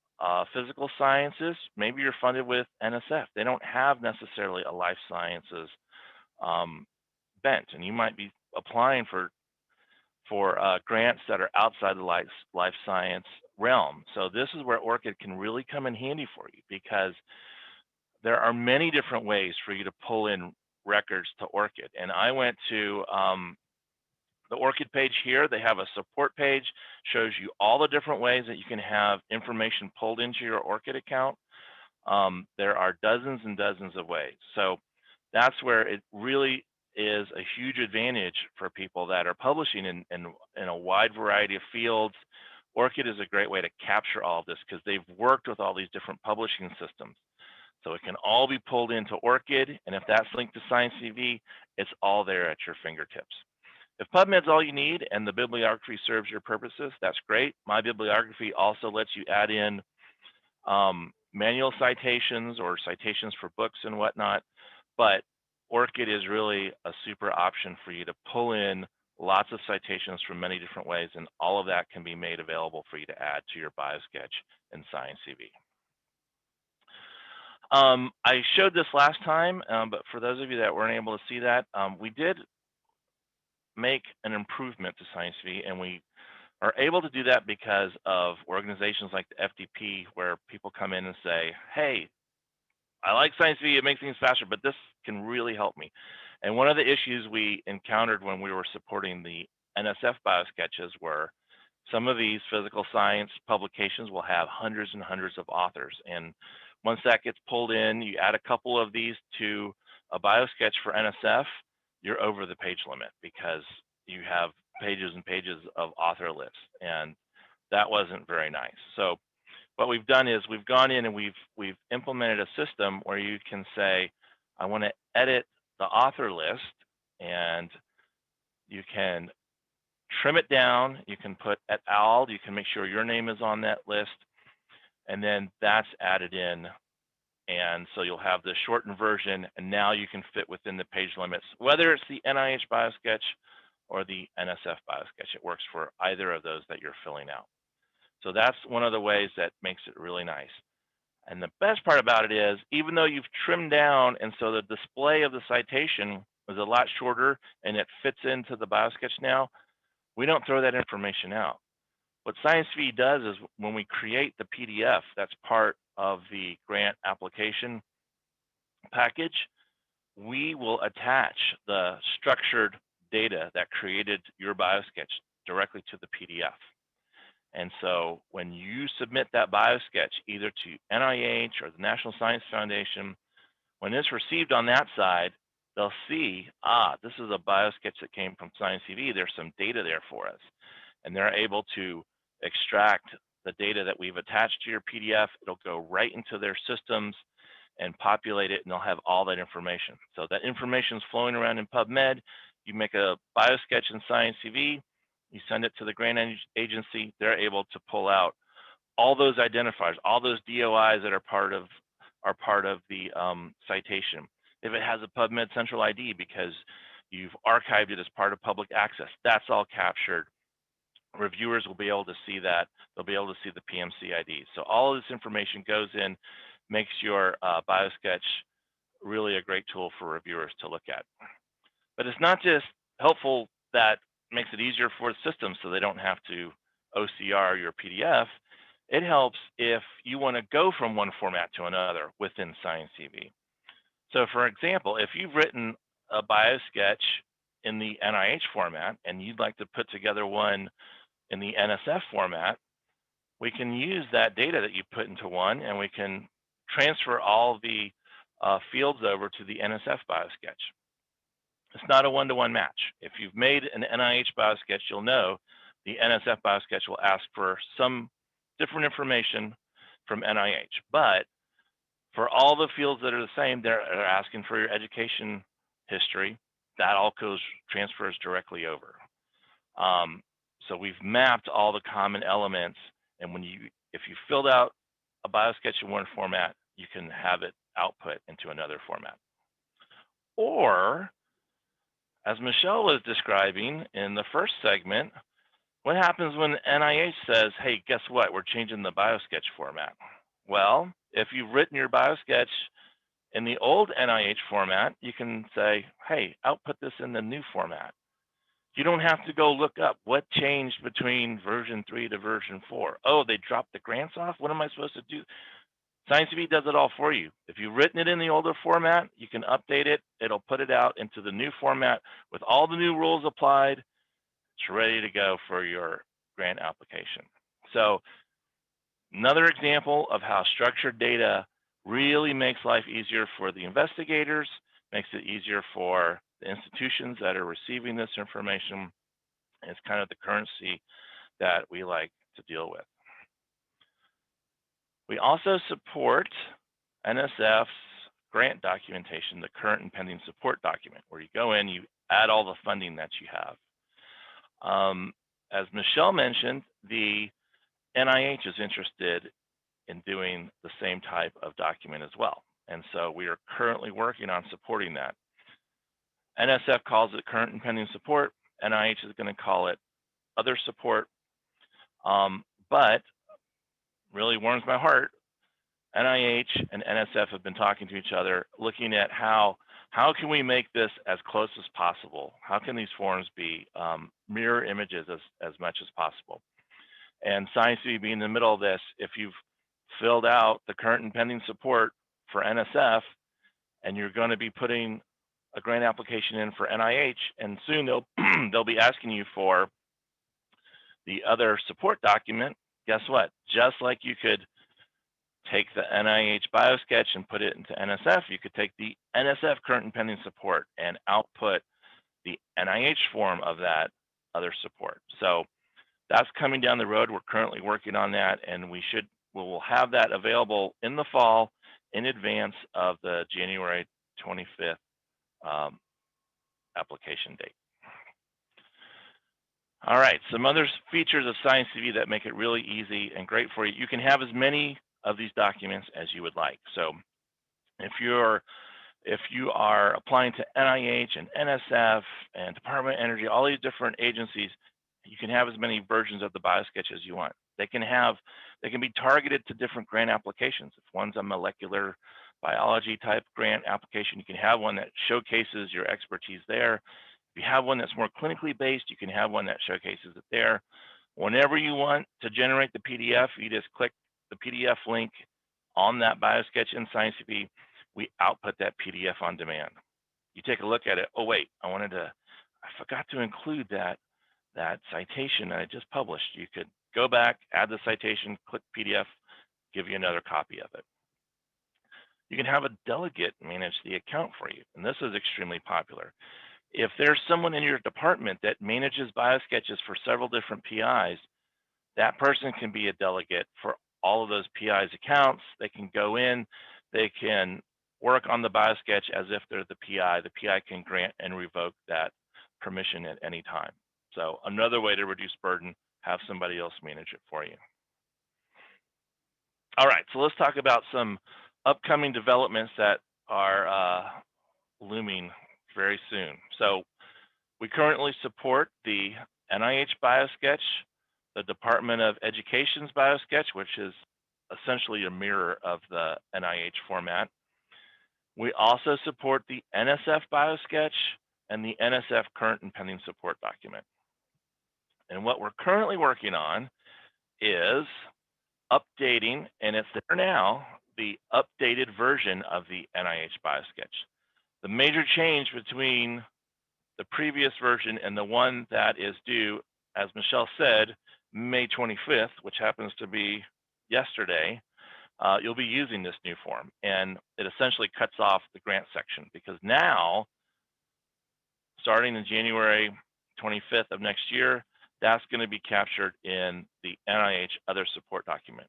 physical sciences, maybe you're funded with NSF. They don't have necessarily a life sciences bent, and you might be applying for grants that are outside the life science realm. So this is where ORCID can really come in handy for you, because there are many different ways for you to pull in records to ORCID. And I went to the ORCID page here. They have a support page, shows you all the different ways that you can have information pulled into your ORCID account. There are dozens and dozens of ways. So that's where it really is a huge advantage for people that are publishing in a wide variety of fields. ORCID is a great way to capture all of this because they've worked with all these different publishing systems. So it can all be pulled into ORCID, and if that's linked to SciENcv, it's all there at your fingertips. If Pubmed's all you need and the bibliography serves your purposes, that's great. My bibliography also lets you add in manual citations or citations for books and whatnot, but ORCID is really a super option for you to pull in lots of citations from many different ways, and all of that can be made available for you to add to your biosketch in SciENcv. I showed this last time, but for those of you that weren't able to see that, we did make an improvement to SciENcv, and we are able to do that because of organizations like the FDP, where people come in and say, hey, I like SciENcv, it makes things faster, but this can really help me. And one of the issues we encountered when we were supporting the NSF biosketches were some of these physical science publications will have hundreds and hundreds of authors. And once that gets pulled in, you add a couple of these to a biosketch for NSF, you're over the page limit because you have pages and pages of author lists. And that wasn't very nice. So what we've done is we've gone in and we've implemented a system where you can say, I want to edit the author list, and you can trim it down. You can put et al. You can make sure your name is on that list, and then that's added in. And so you'll have the shortened version, and now you can fit within the page limits, whether it's the NIH Biosketch or the NSF Biosketch. It works for either of those that you're filling out. So that's one of the ways that makes it really nice. And the best part about it is, even though you've trimmed down, and so the display of the citation is a lot shorter and it fits into the biosketch now, we don't throw that information out. What SciENcv does is when we create the PDF that's part of the grant application package, we will attach the structured data that created your biosketch directly to the PDF. And so when you submit that biosketch either to NIH or the National Science Foundation, when it's received on that side, they'll see, this is a biosketch that came from SciENcv. There's some data there for us. And they're able to extract the data that we've attached to your PDF. It'll go right into their systems and populate it, and they'll have all that information. So that information is flowing around in Pubmed. You make a biosketch in SciENcv, you send it to the grant agency, they're able to pull out all those identifiers, all those DOIs that are part of the citation. If it has a Pubmed Central ID because you've archived it as part of public access, that's all captured. Reviewers will be able to see that. They'll be able to see the PMC ID. So all of this information goes in, makes your biosketch really a great tool for reviewers to look at. But it's not just helpful that makes it easier for the system so they don't have to OCR your PDF. It helps if you want to go from one format to another within SciENcv. So for example, if you've written a biosketch in the NIH format and you'd like to put together one in the NSF format, we can use that data that you put into one and we can transfer all the fields over to the NSF biosketch. It's not a one-to-one match. If you've made an NIH biosketch, you'll know the NSF biosketch will ask for some different information from NIH. But for all the fields that are the same, they're asking for your education history. That all transfers directly over. So we've mapped all the common elements, and if you filled out a biosketch in one format, you can have it output into another format. Or, as Michelle was describing in the first segment, what happens when NIH says, hey, guess what, we're changing the biosketch format? Well, if you've written your biosketch in the old NIH format, you can say, hey, output this in the new format. You don't have to go look up what changed between version 3 to version 4. Oh, they dropped the grants off? What am I supposed to do? SciENcv does it all for you. If you've written it in the older format, you can update it. It'll put it out into the new format with all the new rules applied. It's ready to go for your grant application. So another example of how structured data really makes life easier for the investigators, makes it easier for the institutions that are receiving this information. It's kind of the currency that we like to deal with. We also support NSF's grant documentation, the current and pending support document, where you go in, you add all the funding that you have. As Michelle mentioned, the NIH is interested in doing the same type of document as well. And so we are currently working on supporting that. NSF calls it current and pending support. NIH is going to call it other support. But really warms my heart, NIH and NSF have been talking to each other, looking at how can we make this as close as possible? How can these forms be mirror images as much as possible? And SciENcv being in the middle of this, if you've filled out the current and pending support for NSF, and you're going to be putting a grant application in for NIH, and soon they'll be asking you for the other support document. Guess what? Just like you could take the NIH Biosketch and put it into NSF, you could take the NSF current and pending support and output the NIH form of that other support. So that's coming down the road. We're currently working on that, and we will have that available in the fall in advance of the January 25th application date. All right, some other features of SciENcv that make it really easy and great for you. You can have as many of these documents as you would like. So if you are applying to NIH and NSF and Department of Energy, all these different agencies, you can have as many versions of the Biosketch as you want. They can be targeted to different grant applications. If one's a molecular biology type grant application, you can have one that showcases your expertise there. If you have one that's more clinically based, you can have one that showcases it there. Whenever you want to generate the PDF, you just click the PDF link on that Biosketch in SciENcv. We output that PDF on demand. You take a look at it. Oh wait, I forgot to include that citation that I just published. You could go back, add the citation, click PDF, give you another copy of it. You can have a delegate manage the account for you, and this is extremely popular. If there's someone in your department that manages Biosketches for several different PIs, that person can be a delegate for all of those PIs' accounts. They can go in, they can work on the Biosketch as if they're the PI. The PI can grant and revoke that permission at any time. So another way to reduce burden, have somebody else manage it for you. All right, so let's talk about some upcoming developments that are looming very soon. So we currently support the NIH Biosketch, the Department of Education's Biosketch, which is essentially a mirror of the NIH format. We also support the NSF Biosketch and the NSF current and pending support document. And what we're currently working on is updating, and it's there now, the updated version of the NIH Biosketch. The major change between the previous version and the one that is due, as Michelle said, May 25th, which happens to be yesterday, you'll be using this new form. And it essentially cuts off the grant section, because now, starting in January 25th of next year, that's going to be captured in the NIH other support document.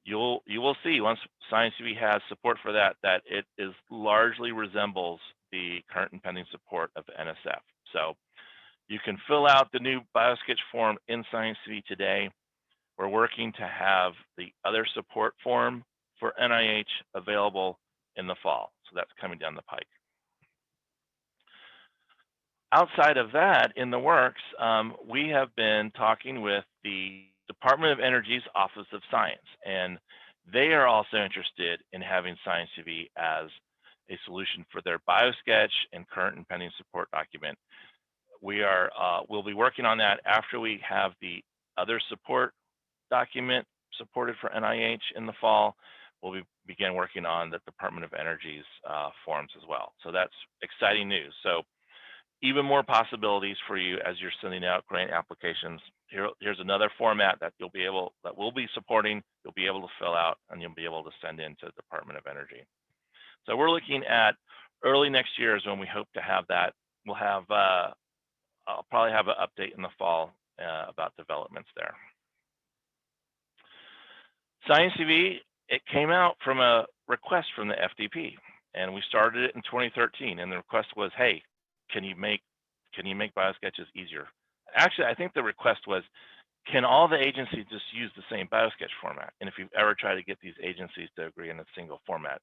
You will see once SciENcv has support for that it is largely resembles the current and pending support of NSF. So you can fill out the new Biosketch form in SciENcv today. We're working to have the other support form for NIH available in the fall. So that's coming down the pike. Outside of that, in the works, we have been talking with the Department of Energy's Office of Science, and they are also interested in having SciENcv as a solution for their Biosketch and current and pending support document. We'll be working on that after we have the other support document supported for NIH in the fall. We'll begin working on the Department of Energy's forms as well. So that's exciting news. So even more possibilities for you as you're sending out grant applications. Here's another format that we'll be supporting. You'll be able to fill out, and you'll be able to send in to the Department of Energy. So we're looking at early next year is when we hope to have that. We'll have I'll probably have an update in the fall about developments there. SciENcv, it came out from a request from the FDP, and we started it in 2013. And the request was, hey, can you make Biosketches easier? Actually, I think the request was, can all the agencies just use the same Biosketch format? And if you've ever tried to get these agencies to agree on a single format,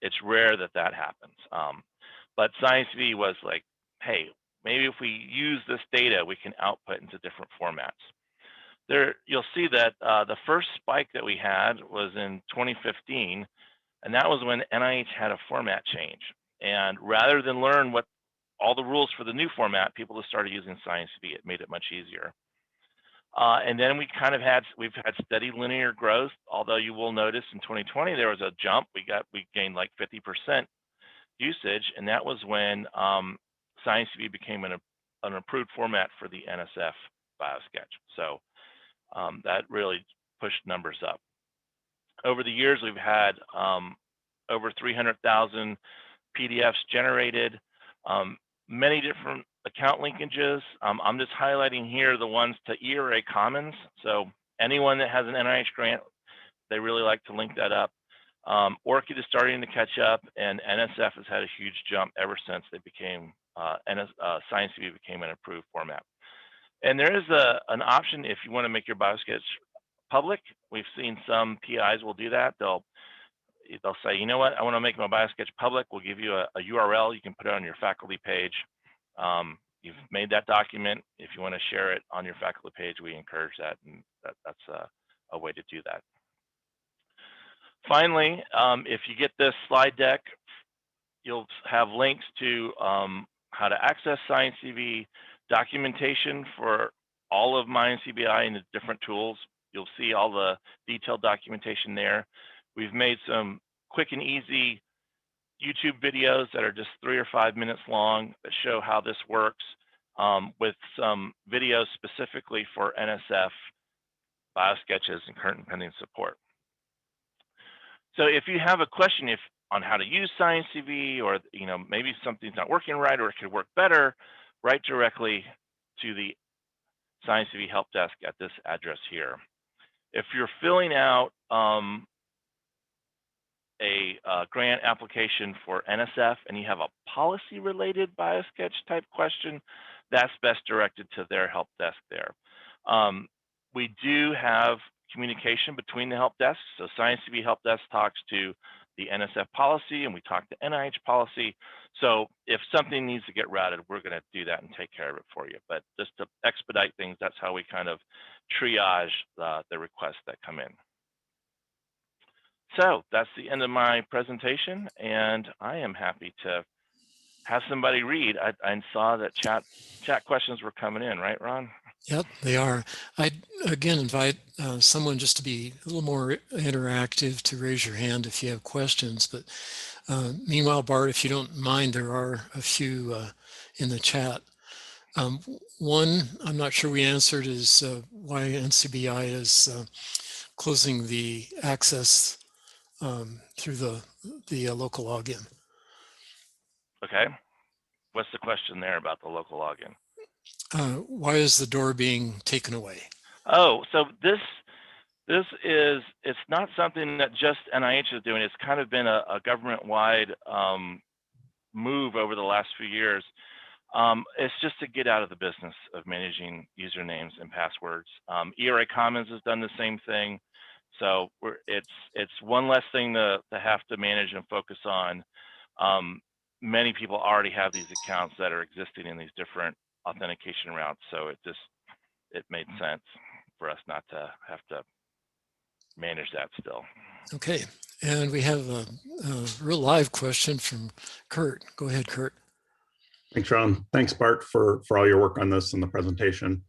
it's rare that happens. But SciENcv was like, hey, maybe if we use this data, we can output into different formats. There, you'll see that the first spike that we had was in 2015, and that was when NIH had a format change. And rather than learn what all the rules for the new format, people just started using SciENcv. It made it much easier. And then we've had steady linear growth, although you will notice in 2020 there was a jump. We gained like 50% usage, and that was when SciENcv became an approved format for the NSF Biosketch. So that really pushed numbers up. Over the years, we've had over 300,000 PDFs generated, many different account linkages. I'm just highlighting here the ones to eRA Commons. So anyone that has an NIH grant, they really like to link that up. ORcid is starting to catch up, and NSF has had a huge jump ever since they became SciENcv became an approved format. And there is an option if you want to make your Biosketch public. We've seen some PIs will do that. They'll say, you know what, I want to make my Biosketch public. We'll give you a URL. You can put it on your faculty page. You've made that document. If you want to share it on your faculty page, we encourage that, and that's a way to do that. Finally, if you get this slide deck, you'll have links to how to access SciENcv documentation for all of MyNCBI and the different tools. You'll see all the detailed documentation there. We've made some quick and easy YouTube videos that are just 3 or 5 minutes long that show how this works, with some videos specifically for NSF Biosketches and current and pending support. So if you have a question on how to use SciENcv, or maybe something's not working right or it could work better, write directly to the SciENcv help desk at this address here. If you're filling out a grant application for NSF and you have a policy-related Biosketch type question, that's best directed to their help desk there. We do have communication between the help desks. So SciENcv help desk talks to the NSF policy, and we talk to NIH policy. So if something needs to get routed, we're going to do that and take care of it for you. But just to expedite things, that's how we kind of triage the requests that come in. So that's the end of my presentation, and I am happy to have somebody read. I saw that chat questions were coming in, right, Ron? Yep, they are. I'd again invite someone just to be a little more interactive, to raise your hand if you have questions. But meanwhile, Bart, if you don't mind, there are a few in the chat. One, I'm not sure we answered, is why NCBI is closing the access through the local login. Okay. What's the question there about the local login? Why is the door being taken away? Oh, so this is, it's not something that just NIH is doing. It's kind of been a government-wide move over the last few years. It's just to get out of the business of managing usernames and passwords. eRA Commons has done the same thing. So it's one less thing to have to manage and focus on. Many people already have these accounts that are existing in these different authentication routes. So it made sense for us not to have to manage that still. Okay, and we have a real live question from Kurt. Go ahead, Kurt. Thanks, Ron. Thanks, Bart, for all your work on this and the presentation.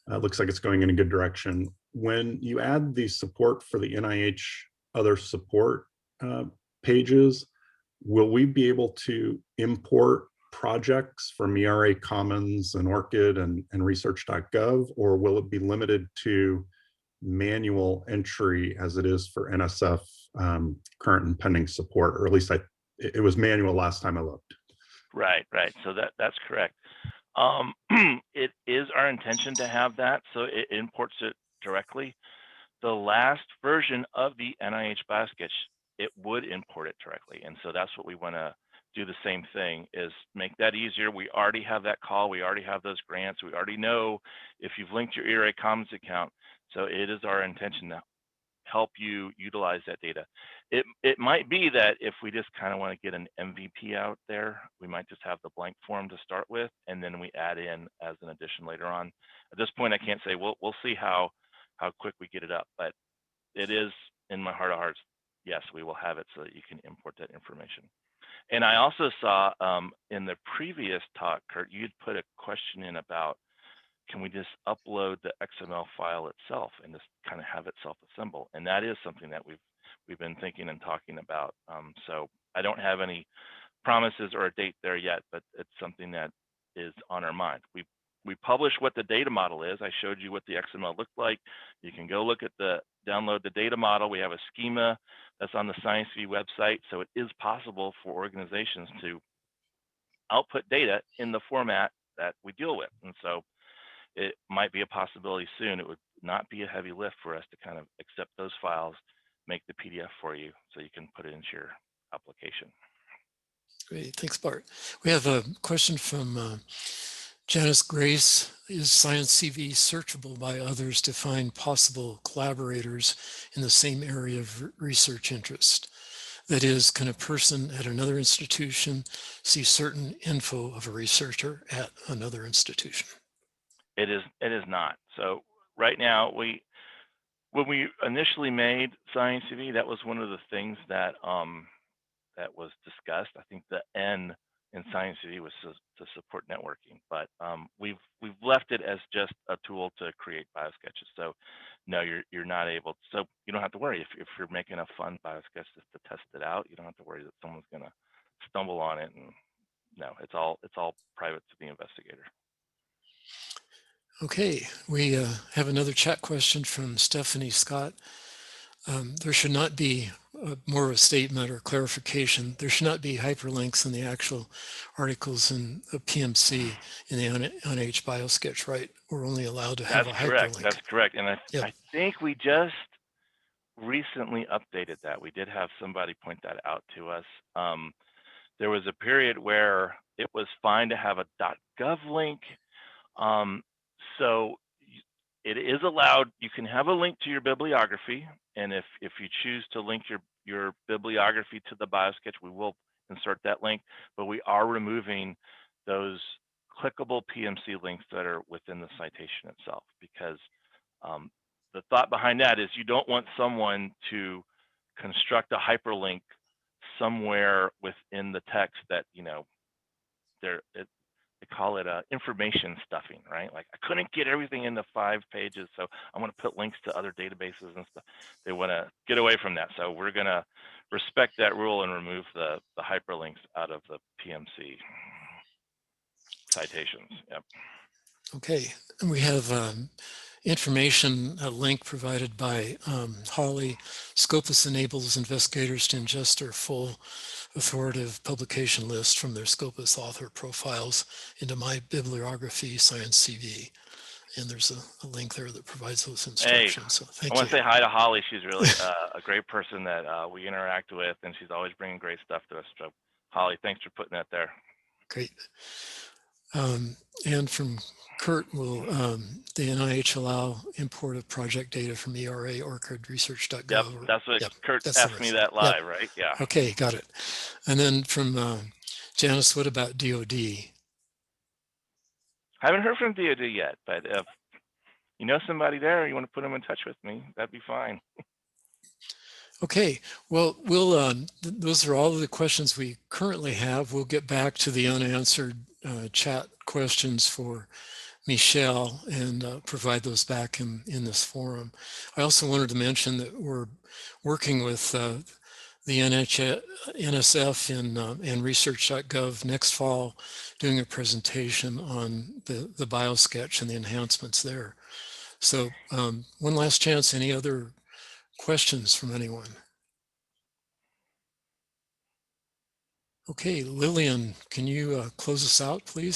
Looks like it's going in a good direction. When you add the support for the NIH other support pages, will we be able to import projects from eRA Commons and ORcid and research.gov, or will it be limited to manual entry as it is for NSF current and pending support? Or at least it was manual last time I looked. Right. So that's correct. It is our intention to have that, so it imports it directly. The last version of the NIH Biosketch, it would import it directly, and so that's what we want to do. The same thing is make that easier. We already have that call. We already have those grants. We already know if you've linked your eRA Commons account. So it is our intention to help you utilize that data. It might be that if we just kind of want to get an MVP out there, we might just have the blank form to start with, and then we add in as an addition later on. At this point, I can't say. We'll see how quick we get it up, but it is in my heart of hearts. Yes, we will have it so that you can import that information. And I also saw in the previous talk, Kurt, you'd put a question in about can we just upload the XML file itself and just kind of have it self-assemble? And that is something that we've been thinking and talking about. So I don't have any promises or a date there yet, but it's something that is on our mind. We publish what the data model is. I showed you what the XML looked like. You can go look at download the data model. We have a schema that's on the SciENcv website. So it is possible for organizations to output data in the format that we deal with. And so it might be a possibility soon. It would not be a heavy lift for us to kind of accept those files, make the PDF for you so you can put it into your application. Great, thanks, Bart. We have a question from Janice Grace. Is SciENcv searchable by others to find possible collaborators in the same area of research interest? That is, can a person at another institution see certain info of a researcher at another institution? It is not. So right now, when we initially made SciENcv, that was one of the things that that was discussed. I think the N in SciENcv was to support networking, but we've left it as just a tool to create biosketches. So no, you're not able to, so you don't have to worry if you're making a fun biosketch just to test it out. You don't have to worry that someone's gonna stumble on it. And no, it's all private to the investigator. Okay, we have another chat question from Stephanie Scott. There should not be more of a statement or clarification. There should not be hyperlinks in the actual articles in the PMC in the NIH Biosketch, right? We're only allowed to have a hyperlink. That's correct. And Yep. I think we just recently updated that. We did have somebody point that out to us. There was a period where it was fine to have a .gov link. So it is allowed. You can have a link to your bibliography, and if you choose to link your bibliography to the biosketch, we will insert that link. But we are removing those clickable PMC links that are within the citation itself, because the thought behind that is you don't want someone to construct a hyperlink somewhere within the text that, you know, they call it information stuffing, right? Like, I couldn't get everything into 5 pages, so I want to put links to other databases and stuff. They want to get away from that. So we're going to respect that rule and remove the hyperlinks out of the PMC citations. Yep. Okay, and we have information, a link provided by Holly. Scopus enables investigators to ingest their full authoritative publication list from their Scopus author profiles into my bibliography, SciENcv. And there's a link there that provides those instructions. So thank you. I want to say hi to Holly. She's really a great person that we interact with, and she's always bringing great stuff to us. So Holly, thanks for putting that there. Great. And from Kurt, will the NIH allow import of project data from eRA, ORcid Research.gov? Yep, that's what Kurt asked me that live, yep. Right? Yeah. Okay, got it. And then from Janice, what about DOD? I haven't heard from DOD yet, but if you know somebody there, you want to put them in touch with me, that'd be fine. Okay, well, those are all of the questions we currently have. We'll get back to the unanswered chat questions for Michelle and provide those back in this forum. I also wanted to mention that we're working with the NSF and research.gov next fall, doing a presentation on the biosketch and the enhancements there. So one last chance, any other questions from anyone? Okay, Lillian, can you close us out, please?